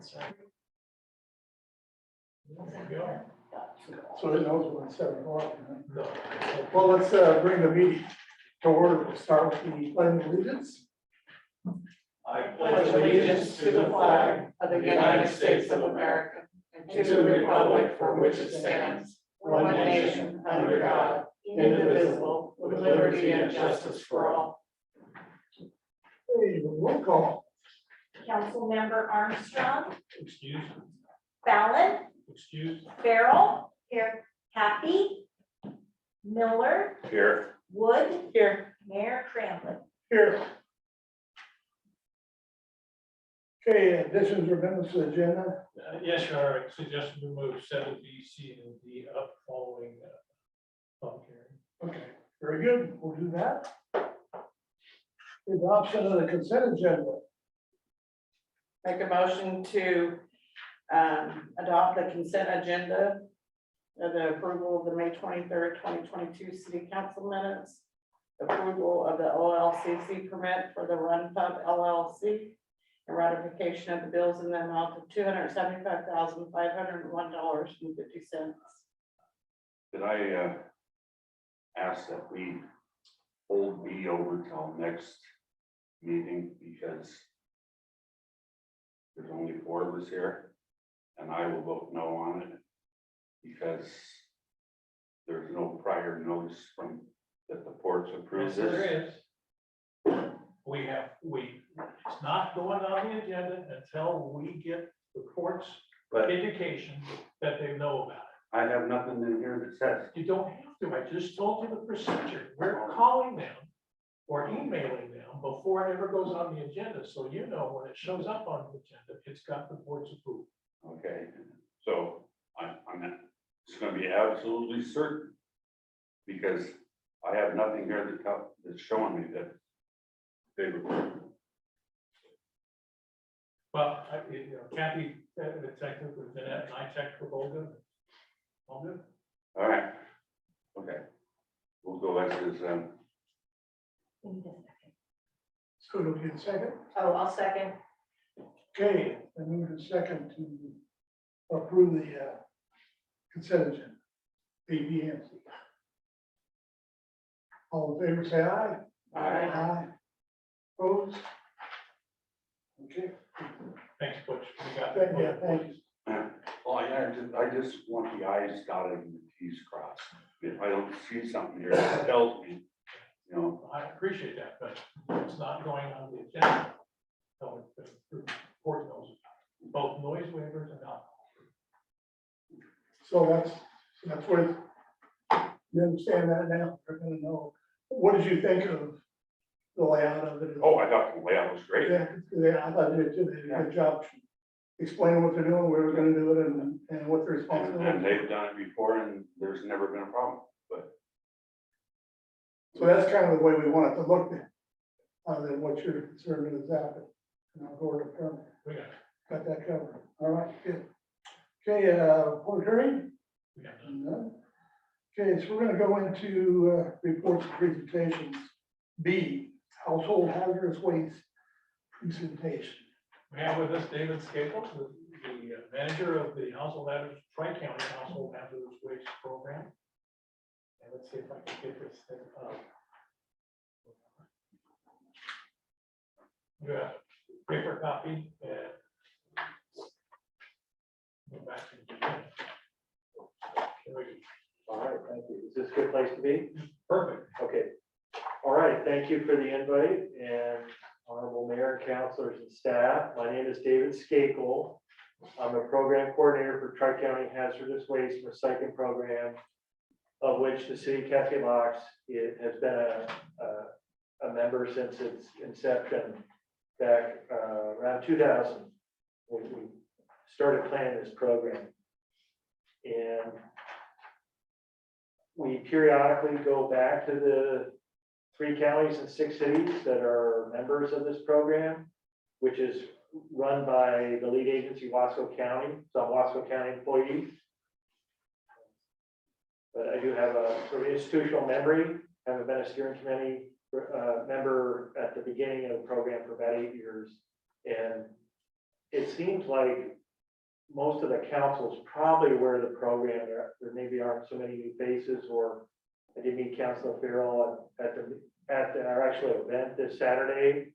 That's right. So it knows when it's 7 o'clock. No. Well, let's bring the meeting to order. We'll start with the pledge of allegiance. I pledge allegiance to the flag of the United States of America and to the republic for which it stands, one nation, under God, indivisible, with liberty and justice for all. Hey, roll call. Councilmember Armstrong, Excuse. Fallon, Excuse. Farrell. Here. Happy. Miller, Here. Wood, Here. Mayor Cramlin. Here. Okay, additions or amendments to the agenda. Yes, Your Honor, I suggest we move 7B, C, and D up following public hearing. Okay, very good. We'll do that. Adoption of the consent agenda. Make a motion to adopt the consent agenda of the approval of the May 23rd, 2022 city council minutes, approval of the OLCC permit for the Run Pub LLC, and ratification of the bills in the amount of $275,501.50. Did I ask that we hold B over till next meeting because there's only 4 of us here, and I will vote no on it because there's no prior notice from that the ports approved Yes, there this. is. It's not going on the agenda until we get the court's But indication that they know about it. I have nothing in here that says, You don't have to, I just told you the procedure. We're calling them or emailing them before it ever goes on the agenda, so you know when it shows up on the agenda, it's got the board's approval. okay, so I'm it's gonna be absolutely certain because I have nothing here that's showing me that they were. Well, Kathy, the detective, Jeanette, and I checked with Olga. All good. All right, okay, we'll go as is, We need a second. So it'll be a second. Oh, I'll second. Okay, I move to second to approve the consent agenda. A, B, and C. All in favor, say aye. Aye. Opposed? Okay. Thanks, Butch. We got Thank you, thank you. well, I just want the I's dotted and the T's crossed. If I don't see something here that tells me, you know, I appreciate that, but it's not going on the agenda. So the court knows about it. Both noise waivers and alcohol. So that's what, you understand that now? They're gonna know. What did you think of the layout of it? oh, I thought the layout was great. Yeah, I thought they did a good job explaining what they're doing, where we're gonna do it, and what the And responsibility. they've done it before and there's never been a problem, but So that's kind of the way we want it to look then. Other than what you're concerned with is that, and I'll go over to permit. We got, Got that covered. All right, good. Okay, public hearing? we got None. Okay, so we're gonna go into reports and presentations. B, household hazardous waste presentation. We have with us David Skakel, the manager of the household hazardous, Tri-County Household Hazardous Waste Program. And let's see if I can get this thing up. Yeah, paper copy and. Go back to the beginning. There we go. All right, thank you. Is this a good place to be? Perfect. Okay. All right, thank you for the invite and honorable mayor and councilors and staff. My name is David Skakel. I'm a program coordinator for Tri-County Hazardous Waste Recycling Program, of which the city of Cascade Locks has been a member since its inception back around 2000. We started planning this program. And we periodically go back to the 3 counties and 6 cities that are members of this program, which is run by the lead agency, Wasco County. So I'm Wasco County employee. But I do have a sort of institutional memory. I've been a steering committee member at the beginning of the program for about 8 years. And it seems like most of the council's probably aware of the program. There maybe aren't so many new faces, or I did meet Councilor Farrell at our actual event this Saturday.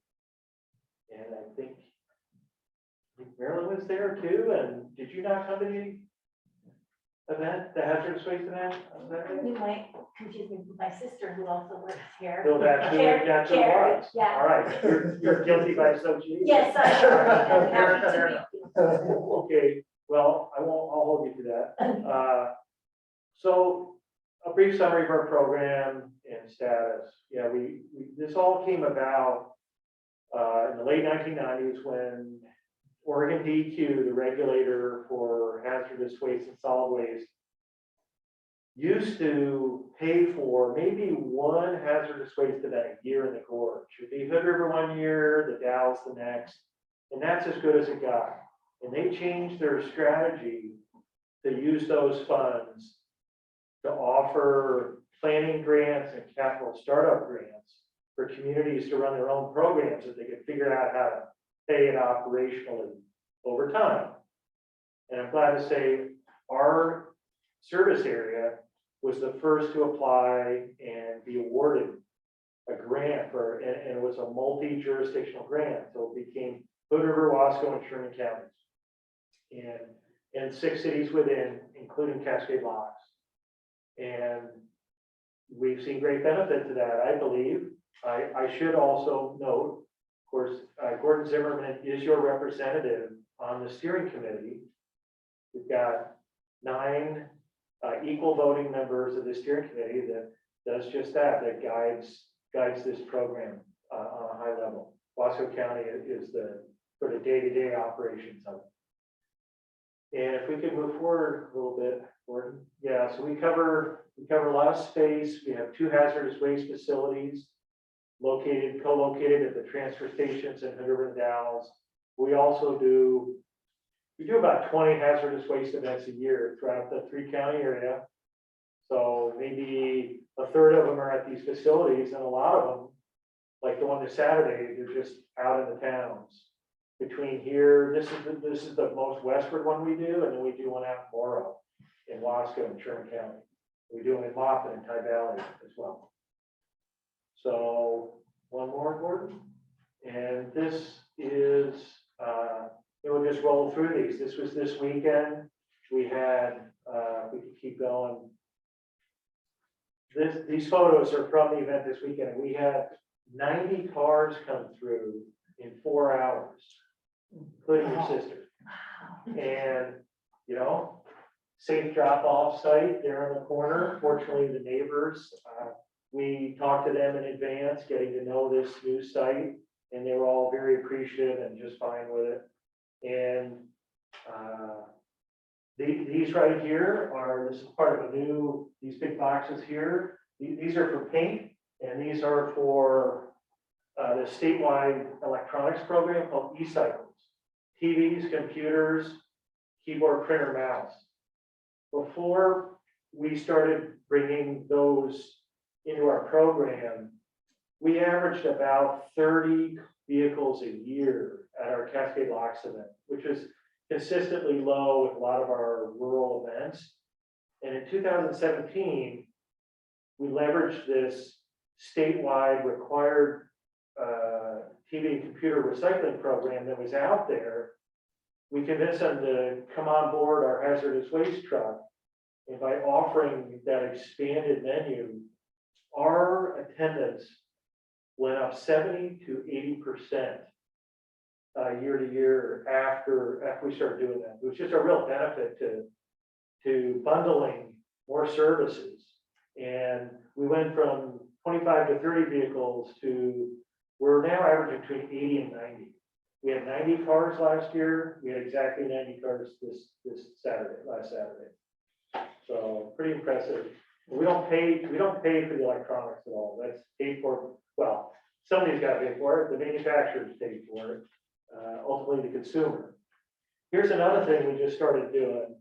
And I think Marilyn was there too, and did you not come to the event, the hazardous waste event on Saturday? You might confuse me with my sister who also works here. No, that's who Chair- that's who it Chair, was. yeah. All right, you're guilty by association. Yes, I am. I'm happy to meet you. Okay, well, I'll hold you to that. So a brief summary of our program and status. Yeah, this all came about in the late 1990s when Oregon DEQ, the regulator for hazardous waste and solid waste, used to pay for maybe one hazardous waste event a year in the gorge. It'd be Hood River one year, the Dalles the next, and that's as good as it got. And they changed their strategy to use those funds to offer planning grants and capital startup grants for communities to run their own programs that they could figure out how to pay it operationally over time. And I'm glad to say our service area was the first to apply and be awarded a grant for, and it was a multi-jurisdictional grant. So it became Hood River, Wasco, and Sherman counties. And 6 cities within, including Cascade Locks. And we've seen great benefit to that, I believe. I should also note, of course, Gordon Zimmerman is your representative on the steering committee. We've got 9 equal voting members of the steering committee that does just that guides this program on a high level. Wasco County is the sort of day-to-day operations of it. And if we could move forward a little bit, Gordon. Yeah, so we cover a lot of space. We have 2 hazardous waste facilities co-located at the transfer stations in Hood River and Dalles. We do about 20 hazardous waste events a year throughout the 3-county area. So maybe a third of them are at these facilities, and a lot of them, like the one this Saturday, they're just out in the towns. Between here, this is the most westward one we do, and then we do one out in Morrow, in Wasco and Sherman County. We do them in Moffett and Tide Valley as well. So one more, Gordon, and this is we'll just roll through these. This was this weekend. We had we could keep going. These photos are from the event this weekend. We had 90 cars come through in 4 hours, including your sister. And, safe drop-off site there in the corner. Fortunately, the neighbors, we talked to them in advance, getting to know this new site, and they were all very appreciative and just fine with it. And these right here this is part of these big boxes here. These are for paint, and these are for the statewide electronics program called eCycles. TVs, computers, keyboard, printer, mouse. Before we started bringing those into our program, we averaged about 30 vehicles a year at our Cascade Locks event, which was consistently low with a lot of our rural events. And in 2017, we leveraged this statewide required TV and computer recycling program that was out there. We convinced them to come on board our hazardous waste truck. And by offering that expanded menu, our attendance went up 70 to 80% year to year after we started doing that. It was just a real benefit to bundling more services. And we went from 25 to 30 vehicles to, we're now averaging between 80 and 90. We had 90 cars last year. We had exactly 90 cars last Saturday. So pretty impressive. We don't pay for the electronics at all. That's paid for. Well, somebody's got to pay for it. The manufacturers pay for it. Ultimately, the consumer. Here's another thing we just started doing,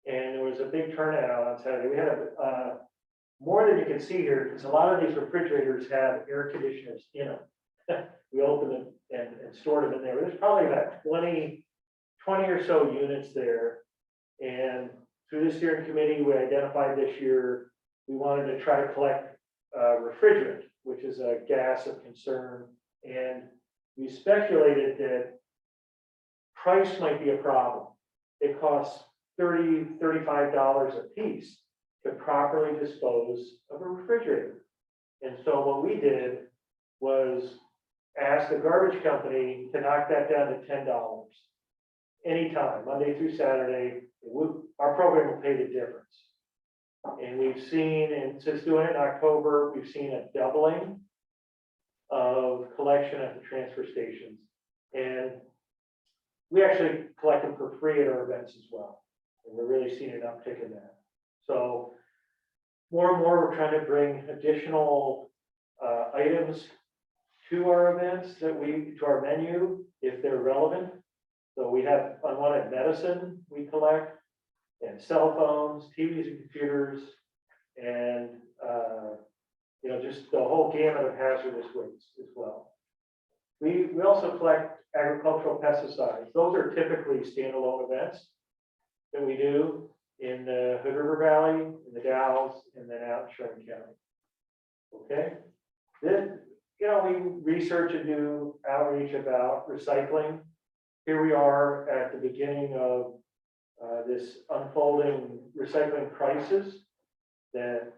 and there was a big turnout on Saturday. We had more than you can see here, because a lot of these refrigerators have air conditioners in them. We opened them and stored them in there. There's probably about 20 20 or so units there. And through the steering committee, we identified this year, we wanted to try to collect refrigerant, which is a gas of concern. And we speculated that price might be a problem. It costs $30, $35 a piece to properly dispose of a refrigerator. And so what we did was ask the garbage company to knock that down to $10 anytime, Monday through Saturday. Our program will pay the difference. And we've seen, and since doing it in October, we've seen a doubling of collection at the transfer stations. And we actually collect them for free at our events as well. And we're really seeing an uptick in that. So more and more, we're trying to bring additional items to our events to our menu, if they're relevant. So we have unwanted medicine we collect, and cell phones, TVs and computers, and, just the whole gamut of hazardous waste as well. We also collect agricultural pesticides. Those are typically standalone events that we do in the Hood River Valley, in the Dalles, and then out in Sherman County. Okay? Then, we research and do outreach about recycling. Here we are at the beginning of this unfolding recycling crisis that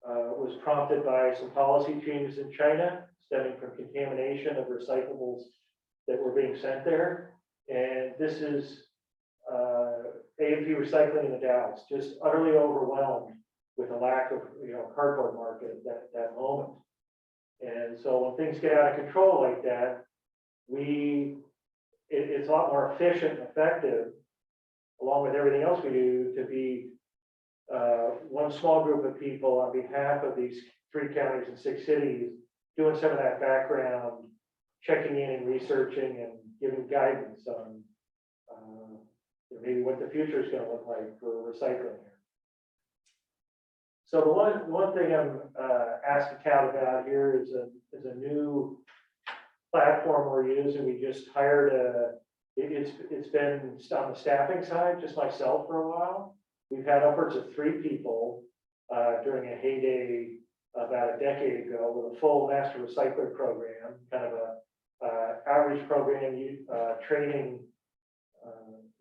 was prompted by some policy changes in China stemming from contamination of recyclables that were being sent there. And this is A&P Recycling in the Dalles, just utterly overwhelmed with a lack of cardboard market at that moment. And so when things get out of control like that, it's a lot more efficient and effective, along with everything else we do, to be one small group of people on behalf of these 3 counties and 6 cities, doing some of that background, checking in and researching and giving guidance on maybe what the future is going to look like for recycling here. So the one thing I'm asking Cal about here is a new platform we're using. We just hired it's been on the staffing side, just myself for a while. We've had upwards of 3 people during a heyday about a decade ago with a full master recycler program, kind of a outreach program, training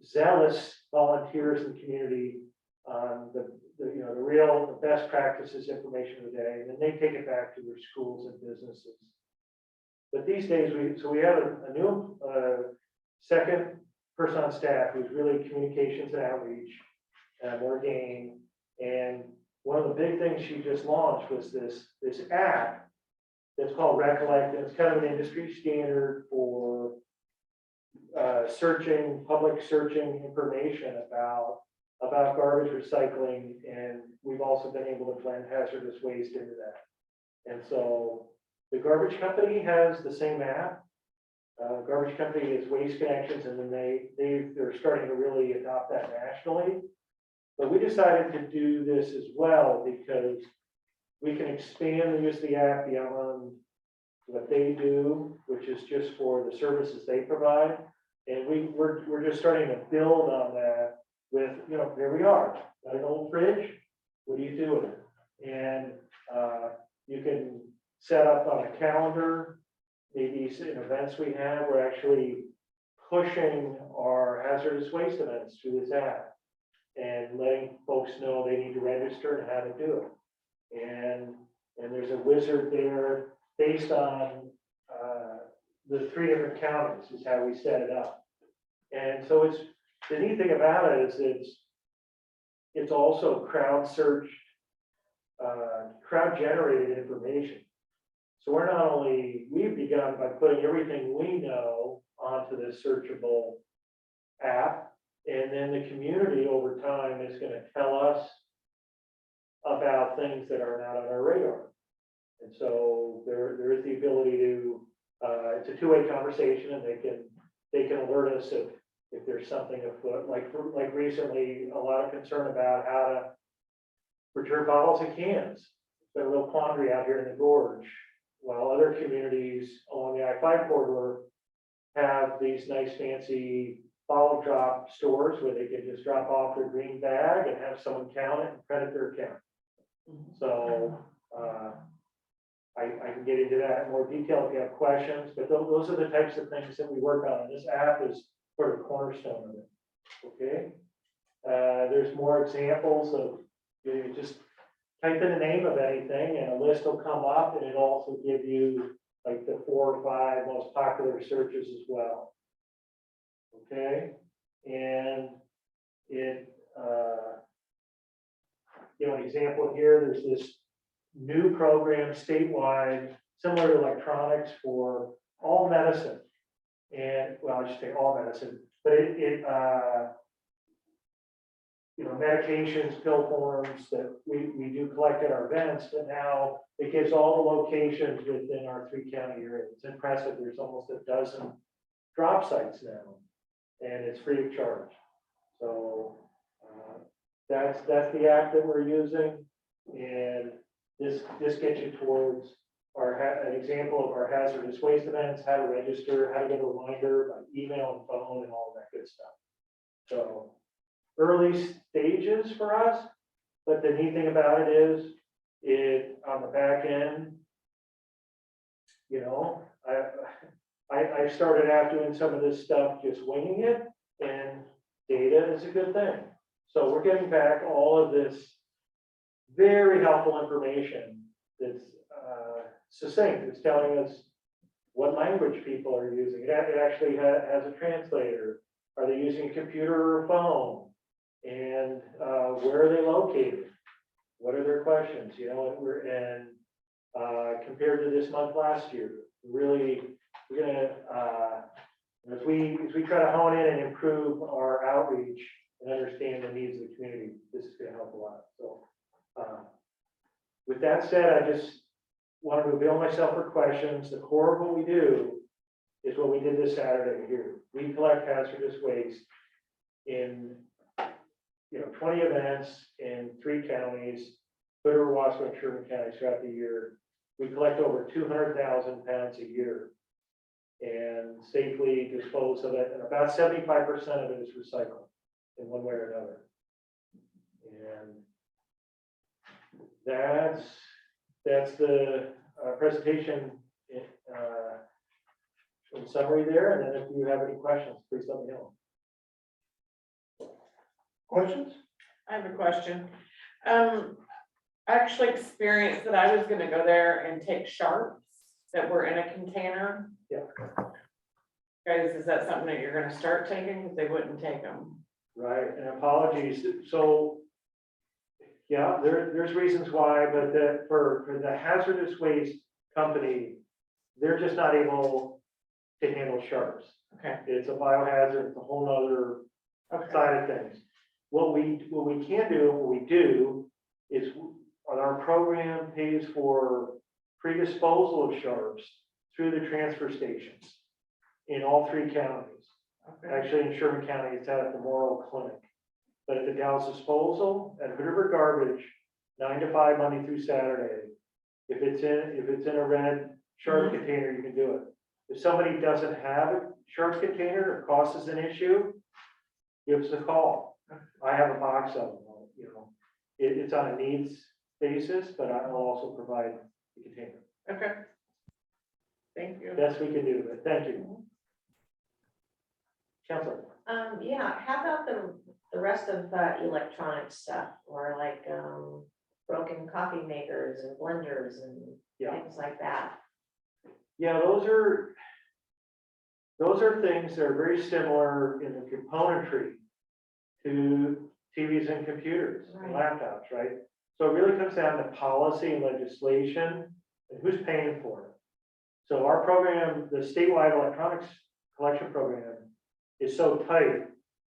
zealous volunteers in the community on the best practices information of the day, and then they take it back to their schools and businesses. But these days, we have a new second person on staff who's really communications and outreach, more game. And one of the big things she just launched was this app that's called Recollect, and it's kind of an industry standard for public searching information about garbage recycling, and we've also been able to blend hazardous waste into that. And so the garbage company has the same app. Garbage company is Waste Connections, and then they're starting to really adopt that nationally. But we decided to do this as well because we can expand the use of the app beyond what they do, which is just for the services they provide. And we're just starting to build on that with, there we are, got an old fridge, what do you do with it? And you can set up on a calendar, maybe in events we have, we're actually pushing our hazardous waste events through this app and letting folks know they need to register and how to do it. And there's a wizard there based on the 3 different counties is how we set it up. And so the neat thing about it is it's also crowd-searched, crowd-generated information. So we've begun by putting everything we know onto this searchable app, and then the community over time is going to tell us about things that are not on our radar. And so there is the ability to, it's a 2-way conversation, and they can alert us if there's something afoot, like recently, a lot of concern about how to return bottles and cans. There's a real quandary out here in the gorge. While other communities along the I-5 corridor have these nice fancy bottle drop stores where they can just drop off their green bag and have someone count it and credit their account. So, I can get into that in more detail if you have questions, but those are the types of things that we work on, and this app is sort of cornerstone of it, okay? There's more examples of, you just type in the name of anything and a list will come up, and it'll also give you like the 4 or 5 most popular searches as well. Okay, and it, an example here, there's this new program statewide, similar to electronics for all medicine. And, well, I should say all medicine, but medications, pill forms that we do collect at our events, but now it gives all the locations within our 3-county area. It's impressive. There's almost a dozen drop sites now, and it's free of charge. So that's the app that we're using, and this gets you towards an example of our hazardous waste events, how to register, how to get a reminder by email and phone and all that good stuff. So early stages for us, but the neat thing about it is on the back end, I started out doing some of this stuff just winging it, and data is a good thing. So we're getting back all of this very helpful information that's succinct. It's telling us what language people are using. It actually has a translator. Are they using a computer or a phone? And where are they located? What are their questions? Compared to this month last year, really, we're gonna as we try to hone in and improve our outreach and understand the needs of the community, this is going to help a lot. So, with that said, I just want to avail myself for questions. The core of what we do is what we did this Saturday here. We collect hazardous waste in 20 events in 3 counties, Hood, Wasco, and Sherman counties throughout the year. We collect over 200,000 pounds a year and safely dispose of it, and about 75% of it is recycled in one way or another. And that's the presentation in summary there. And then if you have any questions, please let me know. Questions? I have a question. I actually experienced that I was gonna go there and take sharps that were in a container. Yeah. Guys, is that something that you're gonna start taking? Because they wouldn't take them. Right, and apologies. So, yeah, there's reasons why, but for the hazardous waste company, they're just not able to handle sharps. Okay. It's a biohazard, it's a whole nother side of things. What we can do, what we do is our program pays for pre-disposal of sharps through the transfer stations in all 3 counties. Okay. Actually, in Sherman County, it's out at the Morrill Clinic. But at the Dallas Disposal, at Hood River Garbage, 9 to 5, Monday through Saturday. If it's in a red sharp container, you can do it. If somebody doesn't have a sharp container, or cost is an issue, give us a call. I have a box of them, it's on a needs basis, but I'll also provide the container. Okay. Thank you. Best we can do, but thank you. Counselor. Yeah, how about the rest of electronic stuff, or like broken coffee makers and blenders and Yeah. things like that? Yeah, those are things that are very similar in the componentry to TVs and computers and laptops, right? So it really comes down to policy and legislation and who's paying for it. So our program, the statewide electronics collection program, is so tight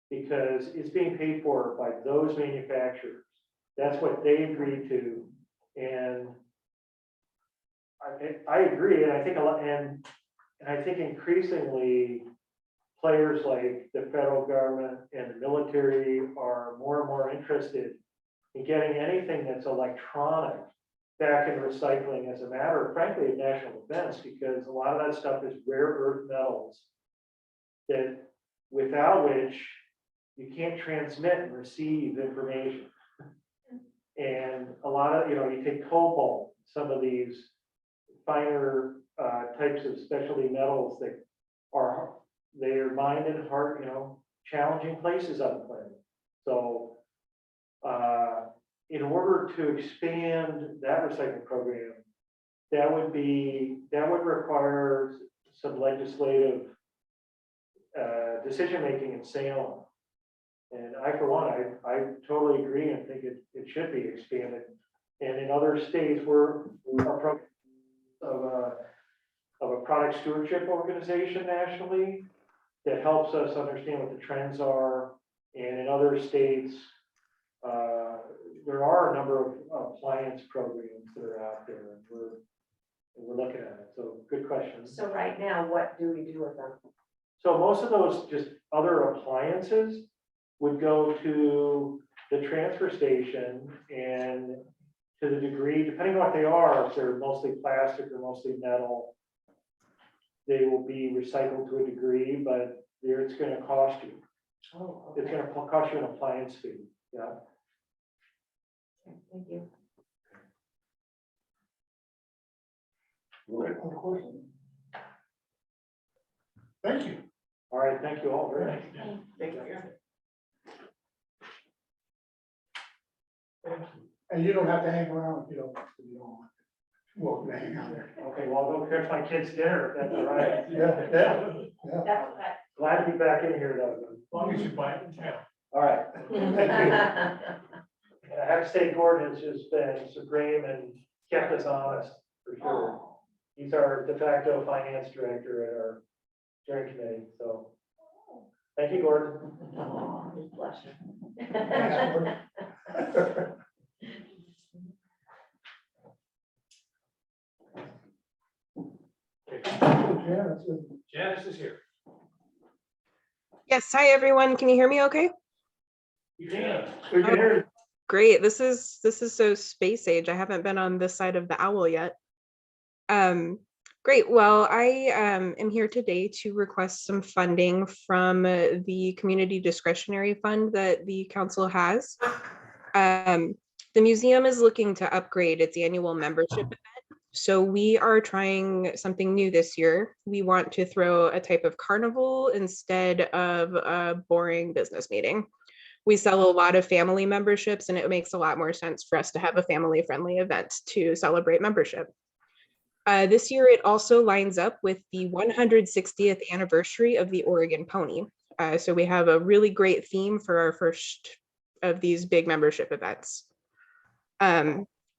because it's being paid for by those manufacturers. That's what they agreed to. And I agree, and I think and I think increasingly players like the federal government and the military are more and more interested in getting anything that's electronic back in recycling as a matter of, frankly, of national defense, because a lot of that stuff is rare earth metals that without which you can't transmit and receive information. And a lot of, you take cobalt, some of these finer types of specialty metals that they're mined in hard, challenging places on the planet. So in order to expand that recycling program, that would require some legislative decision-making in Salem. And I, for one, I totally agree and think it should be expanded. And in other states, we're of a product stewardship organization nationally that helps us understand what the trends are. And in other states, there are a number of appliance programs that are out there, and we're looking at it. So good question. So right now, what do we do with them? So most of those just other appliances would go to the transfer station, and to the degree, depending on what they are, if they're mostly plastic or mostly metal, they will be recycled to a degree, but it's going to cost you. Oh, It's going to cost you an appliance fee. Yeah. okay, thank you. Right. Of course. Thank you. All right. Thank you all very much. Thank you. And you don't have to hang around if you don't want to. Welcome to hang out there. Okay. Well, I'll go catch my kids' dinner if that's all right. Yeah. That's okay. Glad to be back in here, though. As long as you buy it in town. All right. Thank you. Ag State Gordon has just been supreme and kept us honest, for sure. He's our de facto finance director at our steering committee, so. Thank you, Gordon. Oh, he's blushing. Thanks, Gordon. Janice, Janice is here. Yes, hi everyone. Can you hear me okay? You can. we can hear you. Great. This is so space age. I haven't been on this side of the owl yet. Great. Well, I am here today to request some funding from the community discretionary fund that the council has. The museum is looking to upgrade its annual membership event. So we are trying something new this year. We want to throw a type of carnival instead of a boring business meeting. We sell a lot of family memberships, and it makes a lot more sense for us to have a family-friendly event to celebrate membership. This year, it also lines up with the 160th anniversary of the Oregon Pony. So we have a really great theme for our first of these big membership events.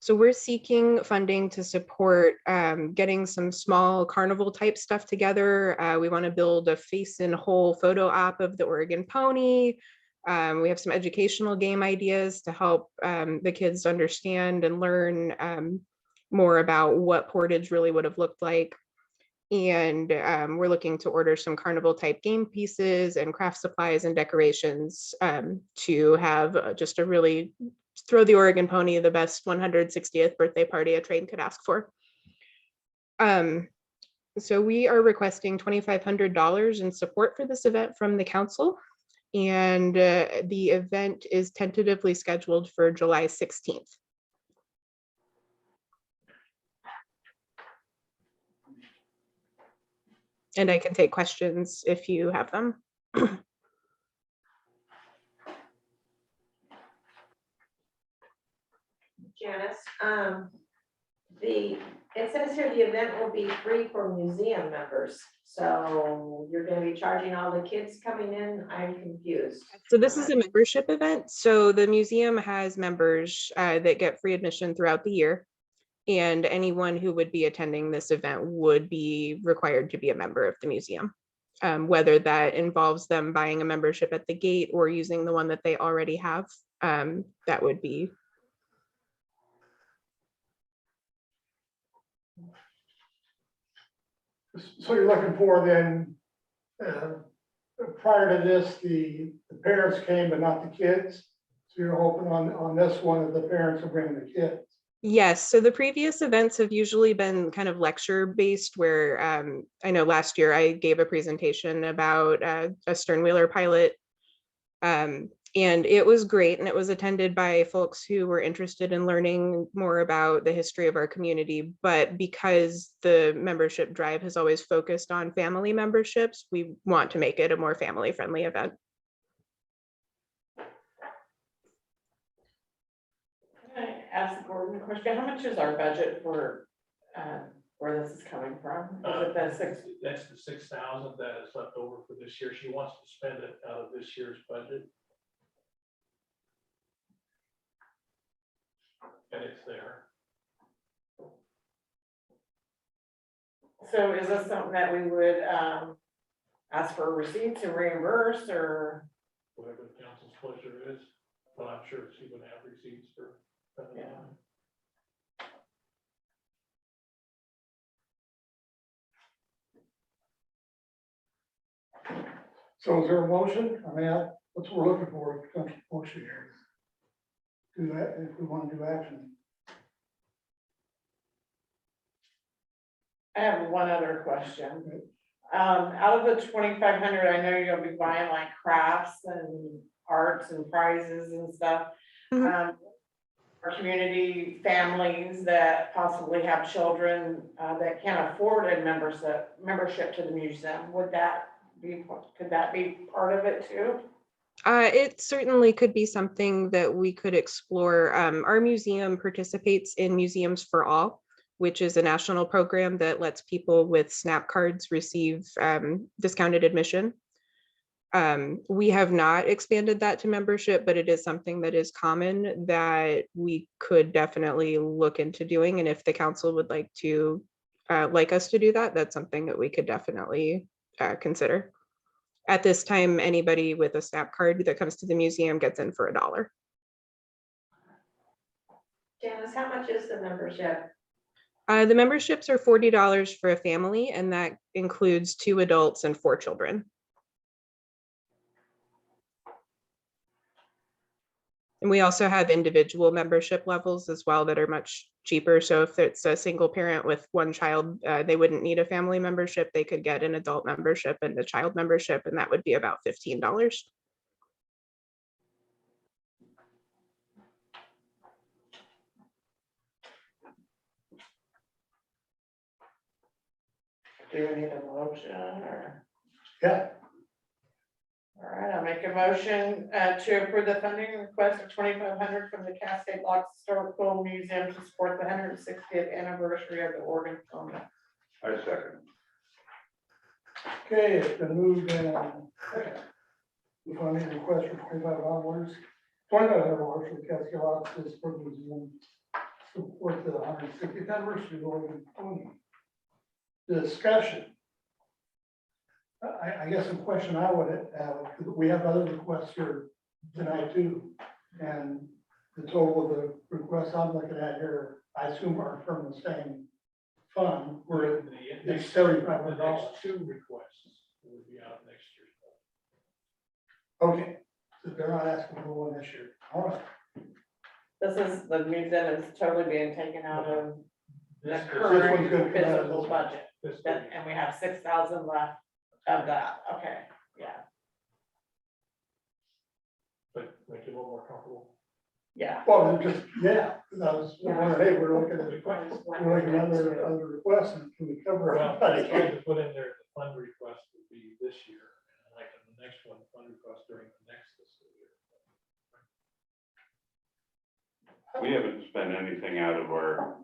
So we're seeking funding to support getting some small carnival type stuff together. We want to build a face and whole photo op of the Oregon Pony. We have some educational game ideas to help the kids understand and learn more about what Portage really would have looked like. And we're looking to order some carnival type game pieces and craft supplies and decorations to have just a really throw the Oregon Pony the best 160th birthday party a train could ask for. So we are requesting $2,500 in support for this event from the council. And the event is tentatively scheduled for July 16th. And I can take questions if you have them. Janice, it says here the event will be free for museum members. So you're gonna be charging all the kids coming in? I'm confused. So this is a membership event. So the museum has members that get free admission throughout the year. And anyone who would be attending this event would be required to be a member of the museum. Whether that involves them buying a membership at the gate or using the one that they already have, that would be. So you're looking for then, prior to this, the parents came but not the kids. So you're hoping on this one that the parents will bring the kids. Yes, so the previous events have usually been kind of lecture based where I know last year I gave a presentation about a sternwheeler pilot. And it was great, and it was attended by folks who were interested in learning more about the history of our community. But because the membership drive has always focused on family memberships, we want to make it a more family friendly event. Can I ask Gordon a question? How much is our budget for, where this is coming from? Is it the six? That's the 6,000 that is left over for this year. She wants to spend it out of this year's budget. And it's there. So is this something that we would, ask for receipts and reimburse, or? Whatever the council's pleasure is, but I'm sure she would have receipts for. Yeah. So is there a motion? I mean, that's what we're looking for, a potential motion here. Do that if we want to do action. I have one other question. Out of the 2,500, I know you'll be buying like crafts and arts and prizes and stuff. Mhm. Our community families that possibly have children that can't afford a membership to the museum, would that be, could that be part of it too? It certainly could be something that we could explore. Our museum participates in Museums for All, which is a national program that lets people with SNAP cards receive discounted admission. We have not expanded that to membership, but it is something that is common that we could definitely look into doing. And if the council would like to like us to do that, that's something that we could definitely consider. At this time, anybody with a SNAP card that comes to the museum gets in for $1. Janice, how much is the membership? The memberships are $40 for a family, and that includes 2 adults and 4 children. And we also have individual membership levels as well that are much cheaper. So if it's a single parent with 1 child, they wouldn't need a family membership. They could get an adult membership and a child membership, and that would be about $15. Do we need a motion or? Yeah, All right, I'll make a motion to approve the funding request of 2,500 from the Cascade Historical Museum to support the 160th anniversary of the Oregon Colonial. I second. okay, it's been moved and the funding request for $2,500 for the Cascade Historical Museum support the 160th anniversary of the Oregon Colonial. Discussion. I guess a question I would have, because we have other requests here tonight too. And the total of the requests I'm looking at here, I assume are from the same fund, where The it's the $7,500. next 2 requests will be out next year's budget. Okay, so they're not asking for one this year. All right. This is, the museum is totally being taken out of the This- current one's gonna come out of physical this budget, this- and we have 6,000 left of that, okay, yeah, But make it a little more comfortable. yeah. Well, just, yeah, I was Yeah. wondering, hey, we're looking at Well, other requests, and can we cover Well, I everybody? tried to put in there, the fund request would be this year, and like in the next one, the fund request during the next fiscal year. We haven't spent anything out of our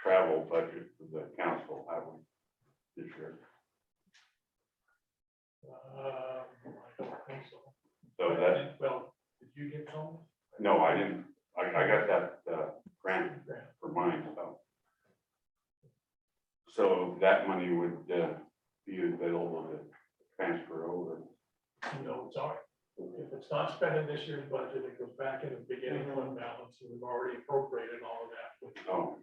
travel budget for the council, have we, this year? I don't think so. So that, Well, did you get some? no, I didn't, I got that grant for mine, so. So that money would be available to transfer over. No, it's all right. If it's not spent in this year's budget, it goes back in the beginning fund balance, and we've already appropriated all of that with the Oh,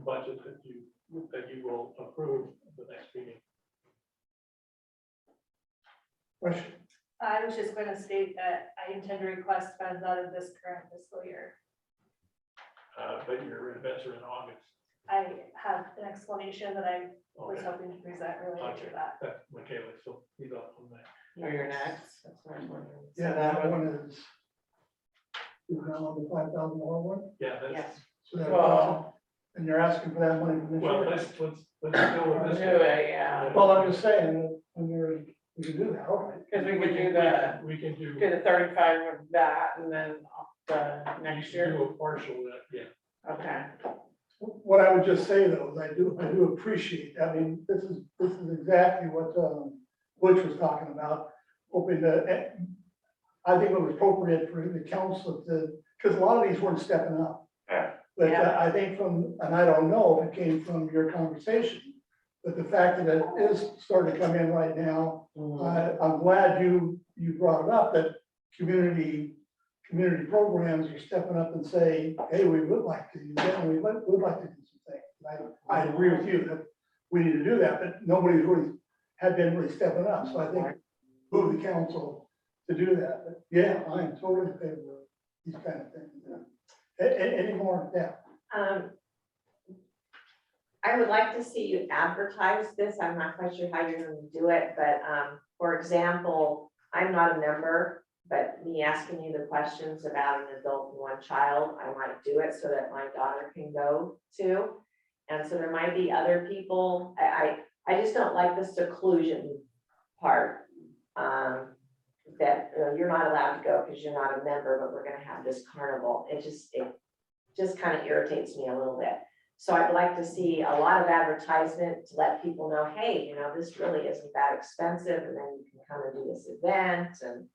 budget that you will approve at the next meeting. Question. I was just going to state that I intend to request funds out of this current fiscal year. but your events are in August. I have an explanation that I was Okay, hoping to present related to that. that's Micaela, so he's up on that. Or your next, that's what I was wondering. So Yeah, that that would, one is that on the $5,000 one? Yeah, that's, yes, So that- well, And you're asking for that money from this well, year? let's go with do this. it, yeah, Well, I'm just saying, when we can do that, all right. because we We could can do the, We can do the 35 of that and then the next year, do a partial, yeah. okay. What I would just say though, is I do appreciate, I mean, this is exactly what, Butch was talking about, hoping to, I think it was appropriate for the council to, because a lot of these weren't stepping up. Yeah. But Yeah. I think from, and I don't know if it came from your conversation, but the fact that it is starting to come in right now, I'm glad you brought it up, that community programs are stepping up and say, hey, we would like to use that, we would like to do some things. I agree with you that we need to do that, but nobody's really, had been really stepping up, so I think move the council to do that, but yeah, I am totally in favor of these kind of things. Yeah. Any more, yeah, I would like to see you advertise this. I'm not quite sure how you're gonna do it, but, for example, I'm not a member, but me asking you the questions about an adult and one child, I might do it so that my daughter can go too. And so there might be other people, I just don't like the seclusion part. That you're not allowed to go because you're not a member, but we're gonna have this carnival. It just kind of irritates me a little bit. So I'd like to see a lot of advertisement to let people know, hey, you know, this really isn't that expensive, and then you can come and do this event, and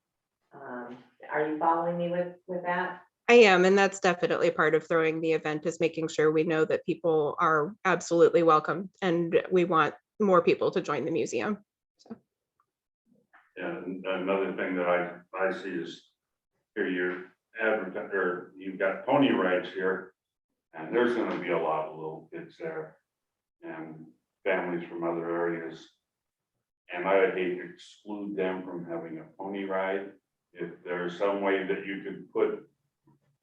are you following me with that? I am, and that's definitely part of throwing the event, is making sure we know that people are absolutely welcome and we want more people to join the museum. Yeah, and another thing that I see is here you've got pony rides here, and there's gonna be a lot of little kids there and families from other areas. And I would hate to exclude them from having a pony ride. If there's some way that you could put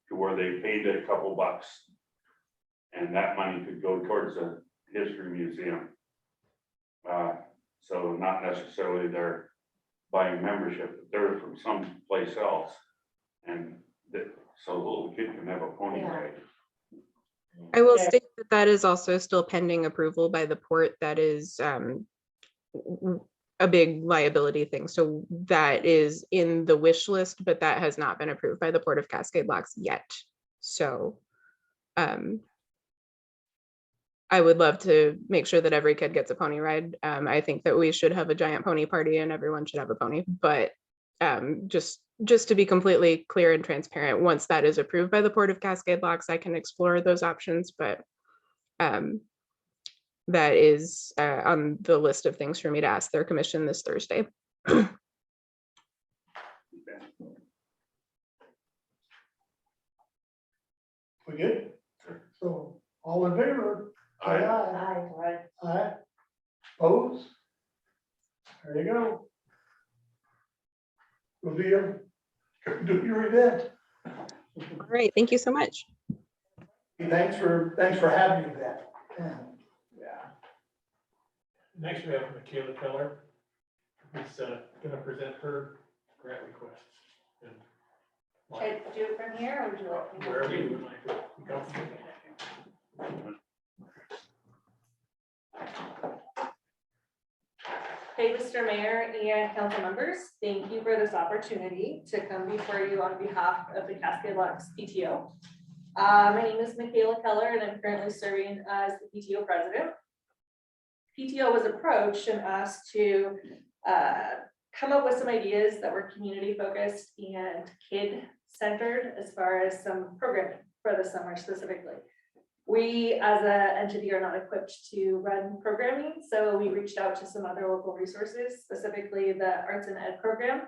to where they paid a couple bucks and that money could go towards a history museum. So not necessarily they're buying membership, but they're from someplace else. And that, so the little kid can have a pony Yeah. ride. I will Yeah. state that that is also still pending approval by the port. That is a big liability thing. So that is in the wish list, but that has not been approved by the Port of Cascade Locks yet. So I would love to make sure that every kid gets a pony ride. I think that we should have a giant pony party and everyone should have a pony, but just to be completely clear and transparent, once that is approved by the Port of Cascade Locks, I can explore those options, but that is on the list of things for me to ask their commission this Thursday. we good? So, all in favor? Say Aye. Aye. Right. Aye. Opposed? There you go. Go do your event. All right, thank you so much. Thanks for having me that. Yeah. Next, we have Micaela Keller, who's gonna present her grant requests. And Should I do it from here, or would you like? me to- wherever you would like to go from. Hey, Mr. Mayor and council members, thank you for this opportunity to come before you on behalf of the Cascade Locks PTO. My name is Micaela Keller, and I'm currently serving as the PTO president. PTO was approached and asked to come up with some ideas that were community focused and kid centered as far as some programming for the summer specifically. We, as an entity, are not equipped to run programming, so we reached out to some other local resources, specifically the Arts and Ed program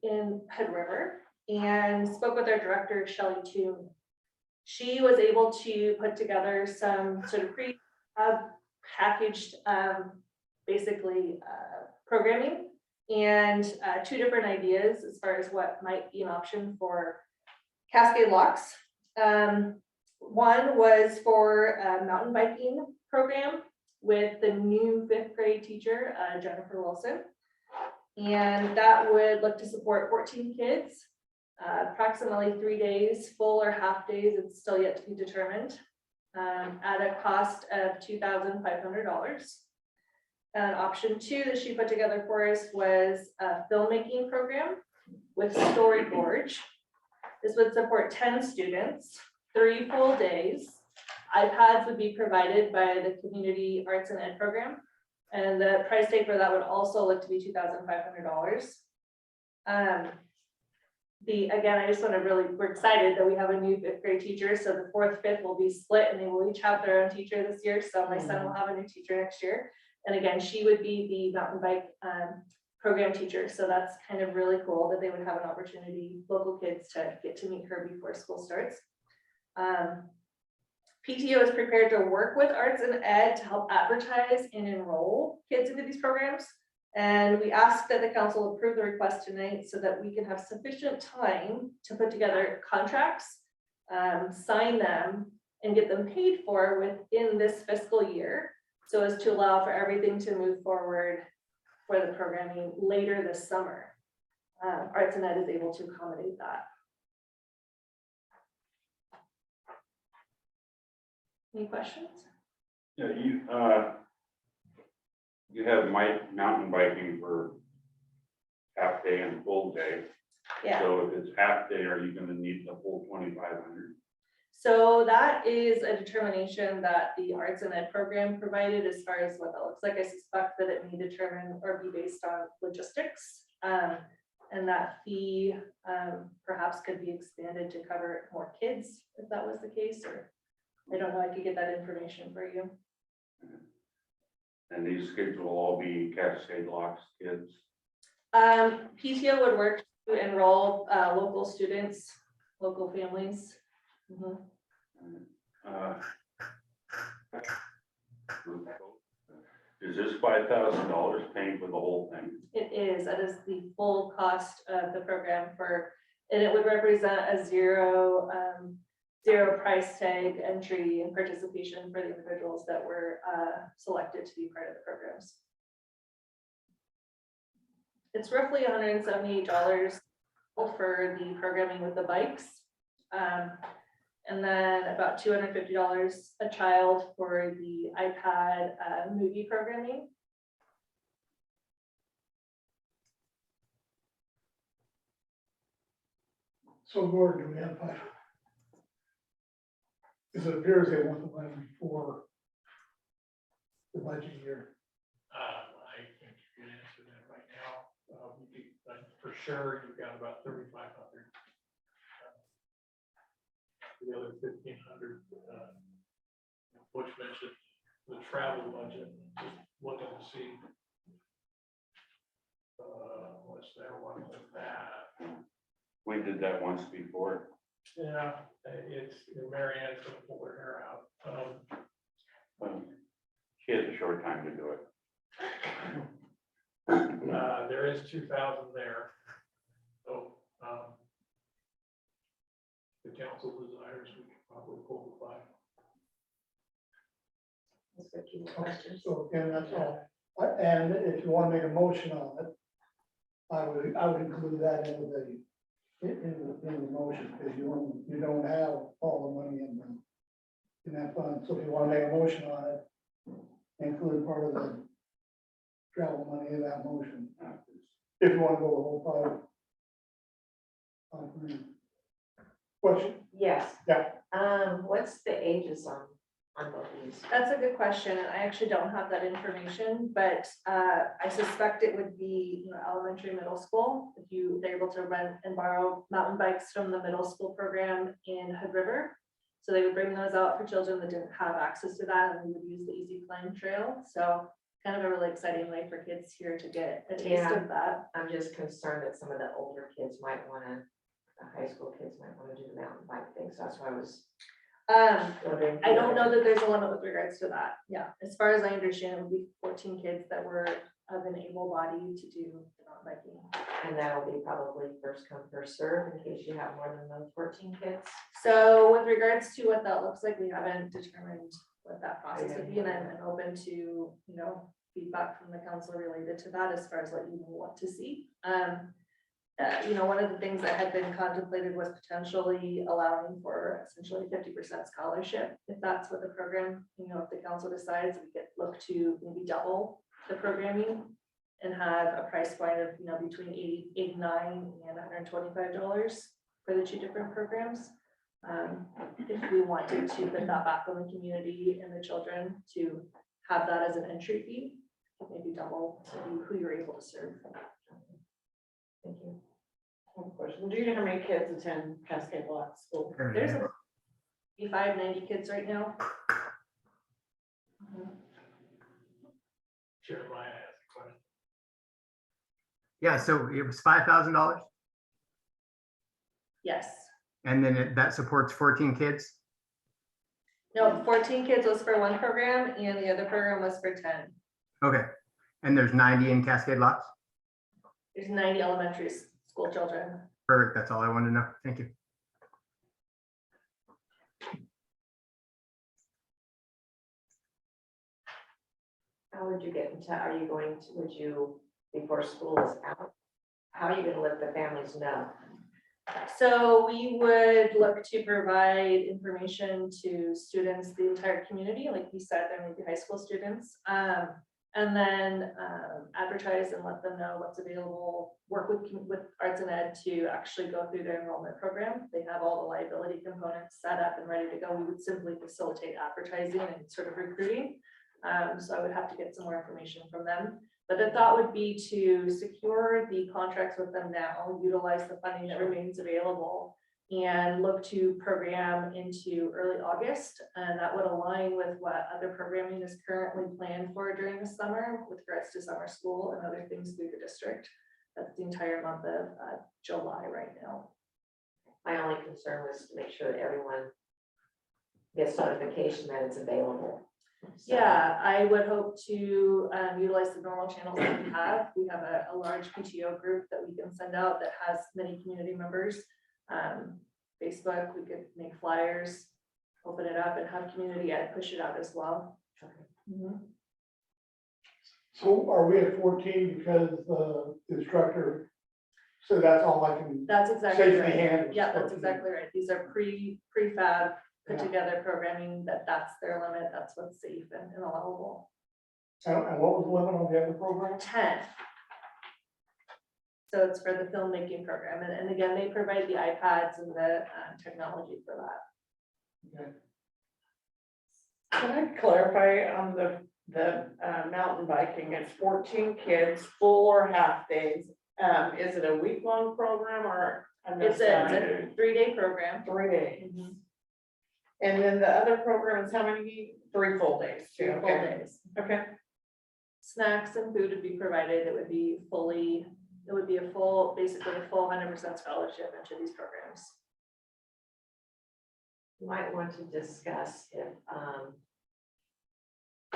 in Hood River, and spoke with our director, Shelley Toon. She was able to put together some sort of packaged, basically programming and two different ideas as far as what might be an option for Cascade Locks. One was for a mountain biking program with the new 5th grade teacher, Jennifer Wilson. And that would look to support 14 kids, approximately 3 days, full or half days, it's still yet to be determined, at a cost of $2,500. And option 2 that she put together for us was a filmmaking program with storyboard. This would support 10 students, 3 full days. iPads would be provided by the Community Arts and Ed program. And the price tag for that would also look to be $2,500. Again, I just want to we're excited that we have a new 5th grade teacher. So the 4th, 5th will be split and they will each have their own teacher this year. So my son will have a new teacher next year. And again, she would be the mountain bike program teacher. So that's kind of really cool that they would have an opportunity, local kids, to get to meet her before school starts. PTO is prepared to work with Arts and Ed to help advertise and enroll kids into these programs. And we ask that the council approve the request tonight so that we can have sufficient time to put together contracts, sign them, and get them paid for within this fiscal year, so as to allow for everything to move forward for the programming later this summer. Arts and Ed is able to accommodate that. Any questions? Yeah, you have mountain biking for half day and full day. Yeah. So if it's half day, are you gonna need the full 2,500? So that is a determination that the Arts and Ed program provided as far as what that looks like. I suspect that it may determine or be based on logistics. And that fee perhaps could be expanded to cover more kids if that was the case, or I don't know, I could get that information for you. And these kids will all be Cascade Locks kids? PTO would work to enroll local students, local families. Mhm. Is this $5,000 paying for the whole thing? It is, that is the full cost of the program and it would represent a zero price tag entry and participation for the individuals that were selected to be part of the programs. It's roughly $178 for the programming with the bikes. And then about $250 a child for the iPad movie programming. So Gordon, do we have five? Because it appears they want the money before the budget year. I think you can answer that right now. For sure, you've got about 3,500. The other 1,500, Butch mentioned the travel budget, just looking to see. What's there, one with that? We did that once before. Yeah, Mary Ann's gonna pull her hair out. She has a short time to do it. There is 2,000 there. So, the council desires, we can probably pull the 5. That's a few more questions. So again, that's all. And if you want to make a motion on it, I would include that in the motion, because you don't have all the money in that fund. So if you want to make a motion on it, include part of the travel money in that motion. If you want to go the whole 5 grand. Question? Yes. Yeah. What's the ages on both these? That's a good question, and I actually don't have that information, but I suspect it would be elementary, middle school. If they're able to rent and borrow mountain bikes from the middle school program in Hood River. So they would bring those out for children that didn't have access to that, and we would use the Easy Climb Trail. So kind of a really exciting way for kids here to get a taste of that. I'm just concerned that some of the older kids might want to, the high school kids might want to do the mountain bike thing, so that's why I was wondering. I don't know that there's a limit with regards to that. Yeah, as far as I understand, it would be 14 kids that were of an able body to do the mountain biking. And that'll be probably first come, first serve in case you have more than those 14 kids. So with regards to what that looks like, we haven't determined what that process would be, and I'm open to, you know, feedback from the council related to that as far as what you want to see. You know, one of the things that had been contemplated was potentially allowing for essentially 50% scholarship. If that's what the program, you know, if the council decides, we could look to maybe double the programming and have a price point of, you know, between $89 and $125 for the two different programs. If we wanted to put that back on the community and the children to have that as an entry fee, maybe double to who you're able to serve. Thank you. One question. Do you know how many kids attend Cascade Lock School? There's 85, 90 kids right now. Jeremiah has a question. Yeah, so it was $5,000 Yes. and then that supports 14 kids. No, 14 kids was for one program and the other program was for 10. Okay. And there's 90 in Cascade Locks. There's 90 elementary school children. Perfect. That's all I wanted to know. Thank you. How would you get into, are you going to, would you, before school is out, how are you gonna let the families know? So we would look to provide information to students, the entire community, like you said, there may be high school students. And then advertise and let them know what's available, work with Arts and Ed to actually go through their enrollment program. They have all the liability components set up and ready to go. We would simply facilitate advertising and sort of recruiting. So I would have to get some more information from them. But the thought would be to secure the contracts with them now, utilize the funding that remains available, and look to program into early August. And that would align with what other programming is currently planned for during the summer with regards to summer school and other things through the district. That's the entire month of July right now. My only concern was to make sure that everyone gets notification that it's available. So, Yeah, I would hope to utilize the normal channels that we have. We have a large PTO group that we can send out that has many community members. Facebook, we could make flyers, open it up and have community ed push it out as well. So are we at 14 because the instructor, so that's all I can That's exactly safely right. handle? Yeah, that's exactly right. These are prefab put Yeah. together programming that's their limit. That's what's safe and allowable. And what was the limit on the other program? 10. So it's for the filmmaking program. And again, they provide the iPads and the technology for that. Okay. Can I clarify on the mountain biking? It's 14 kids, full or half days. Is it a week-long program or? It's a 3-day program. 3 days. And then the other program is how many? 3 full days. 3 full Okay. days. Okay. Snacks and food would be provided. It would be basically a full 100% scholarship into these programs. you might want to discuss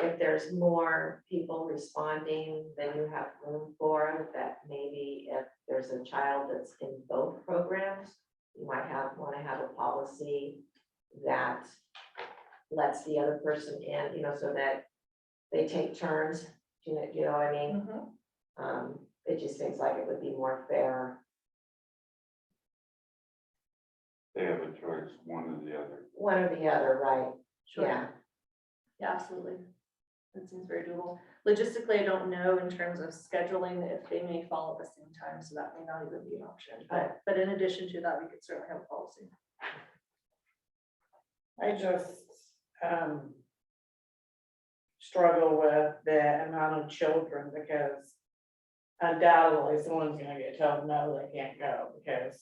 if there's more people responding than you have room for, that maybe if there's a child that's in both programs, you might want to have a policy that lets the other person in, you know, so that they take turns, you know what I mean? It just seems like it would be more fair. They have a choice, one or the other. One or the other, right? Sure. Yeah. Yeah, absolutely. That seems very doable. Logistically, I don't know in terms of scheduling if they may fall at the same time, so that may not even be an option. But in addition to that, we could certainly have a policy. I just struggle with the amount of children because undoubtedly someone's gonna get told, no, they can't go because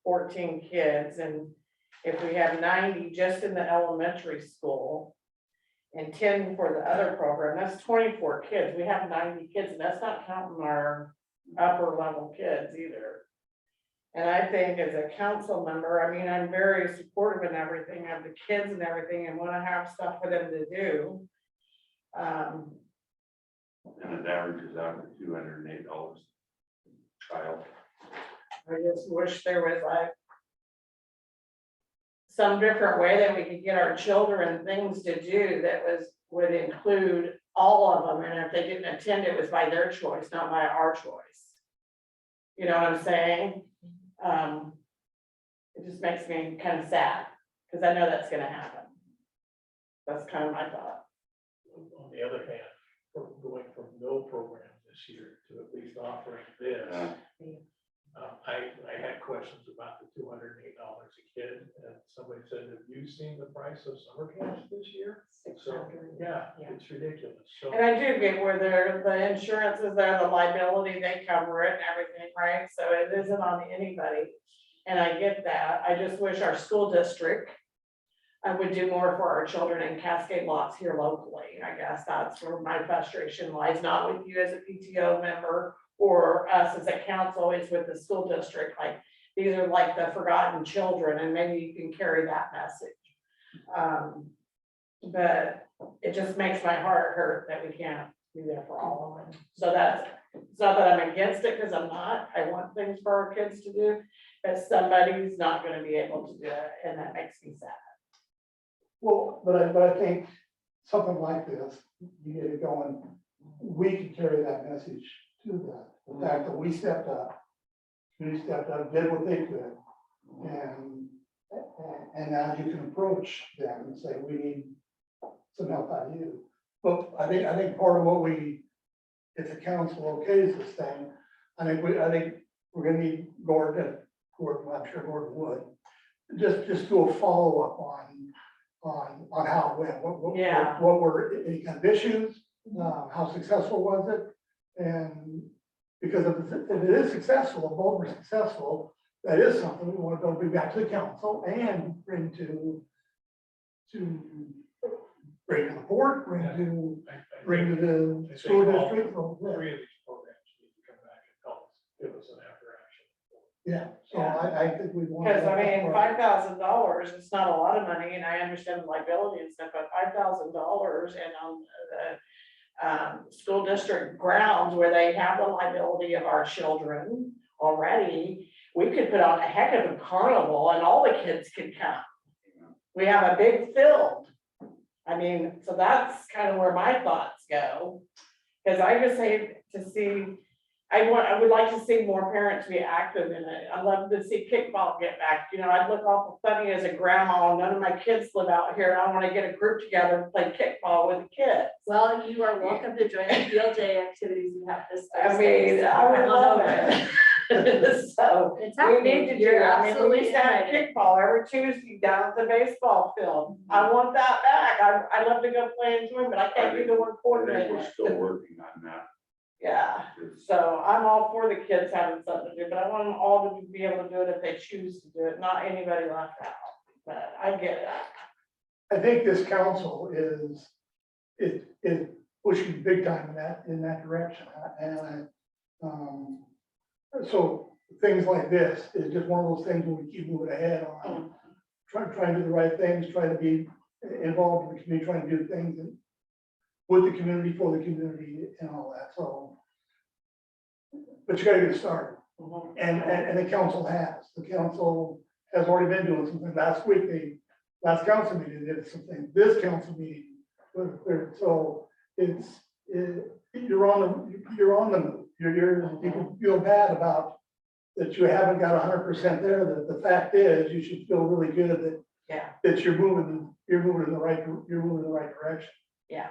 14 kids. And if we have 90 just in the elementary school and 10 for the other program, that's 24 kids. We have 90 kids and that's not counting our upper level kids either. And I think as a council member, I mean, I'm very supportive and everything of the kids and everything and want to have stuff for them to do. and it averages out to $208 child. I just wish there was like some different way that we could get our children things to do that would include all of them, and if they didn't attend, it was by their choice, not by our choice. You know what I'm saying? It just makes me kind of sad, because I know that's gonna happen. That's kind of my thought. On the other hand, from going from no program this year to at least offering this. I had questions about the $208 a kid, and somebody said, have you seen the price of summer camps this year? So, yeah, it's ridiculous, so. And I do get where the insurance is there, the liability, they cover it and everything, right? So it isn't on anybody. And I get that. I just wish our school district would do more for our children in Cascade lots here locally. I guess that's where my frustration lies, not with you as a PTO member or us as a council, it's with the school district. Like, these are like the forgotten children, and maybe you can carry that message. But it just makes my heart hurt that we can't be there for all of them. So it's not that I'm against it, because I'm not. I want things for our kids to do, but somebody's not gonna be able to do it, and that makes me sad. Well, but I think something like this, you get it going, we can carry that message to them. The fact that we stepped up, did what they could, and now you can approach them and say, we need some help out of you. But I think part of what if the council okays this thing, I think we're gonna need Gordon, I'm sure Gordon would, just do a follow-up on how it went, what were any kind of issues, how successful was it? And because if it is successful, if both were successful, that is something we want to go bring back to the council and bring to the board, bring to the school district. Three of these programs need to come back and tell us, give us an after action. Yeah, so I think we want. Because I mean, $5,000, it's not a lot of money, and I understand the liability and stuff, but $5,000 and on the school district grounds where they have the liability of our children already, we could put on a heck of a carnival and all the kids could come. We have a big field. I mean, so that's kind of where my thoughts go. Because I just hate to see, I would like to see more parents be active in it. I'd love to see kickball get back. You know, I'd look awful funny as a grandma, and none of my kids live out here, and I want to get a group together and play kickball with the kids. Well, you are welcome to join the field day activities we have this I Thursday. mean, I would love it. So It's we need happening. to do, You're I mean, we absolutely used to have invited. kickball every Tuesday down at the baseball field. I want that back. I love to go play and join, but I can't be the one I think coordinator. we're still working on that. Yeah, so I'm all for the kids having something to do, but I want them all to be able to do it if they choose to do it, not anybody left out. But I get it. I think this council is pushing big time in that direction, and so things like this is just one of those things where we keep moving ahead on, trying to do the right things, trying to be involved in the community, trying to do things with the community, for the community, and all that. So, but you got to get started, and the council has already been doing something. Last week, last council meeting did something. This council meeting, so you're on the move. You feel bad about that you haven't got 100% there. That the fact is, you should feel really good that you're moving in the right direction. Yeah.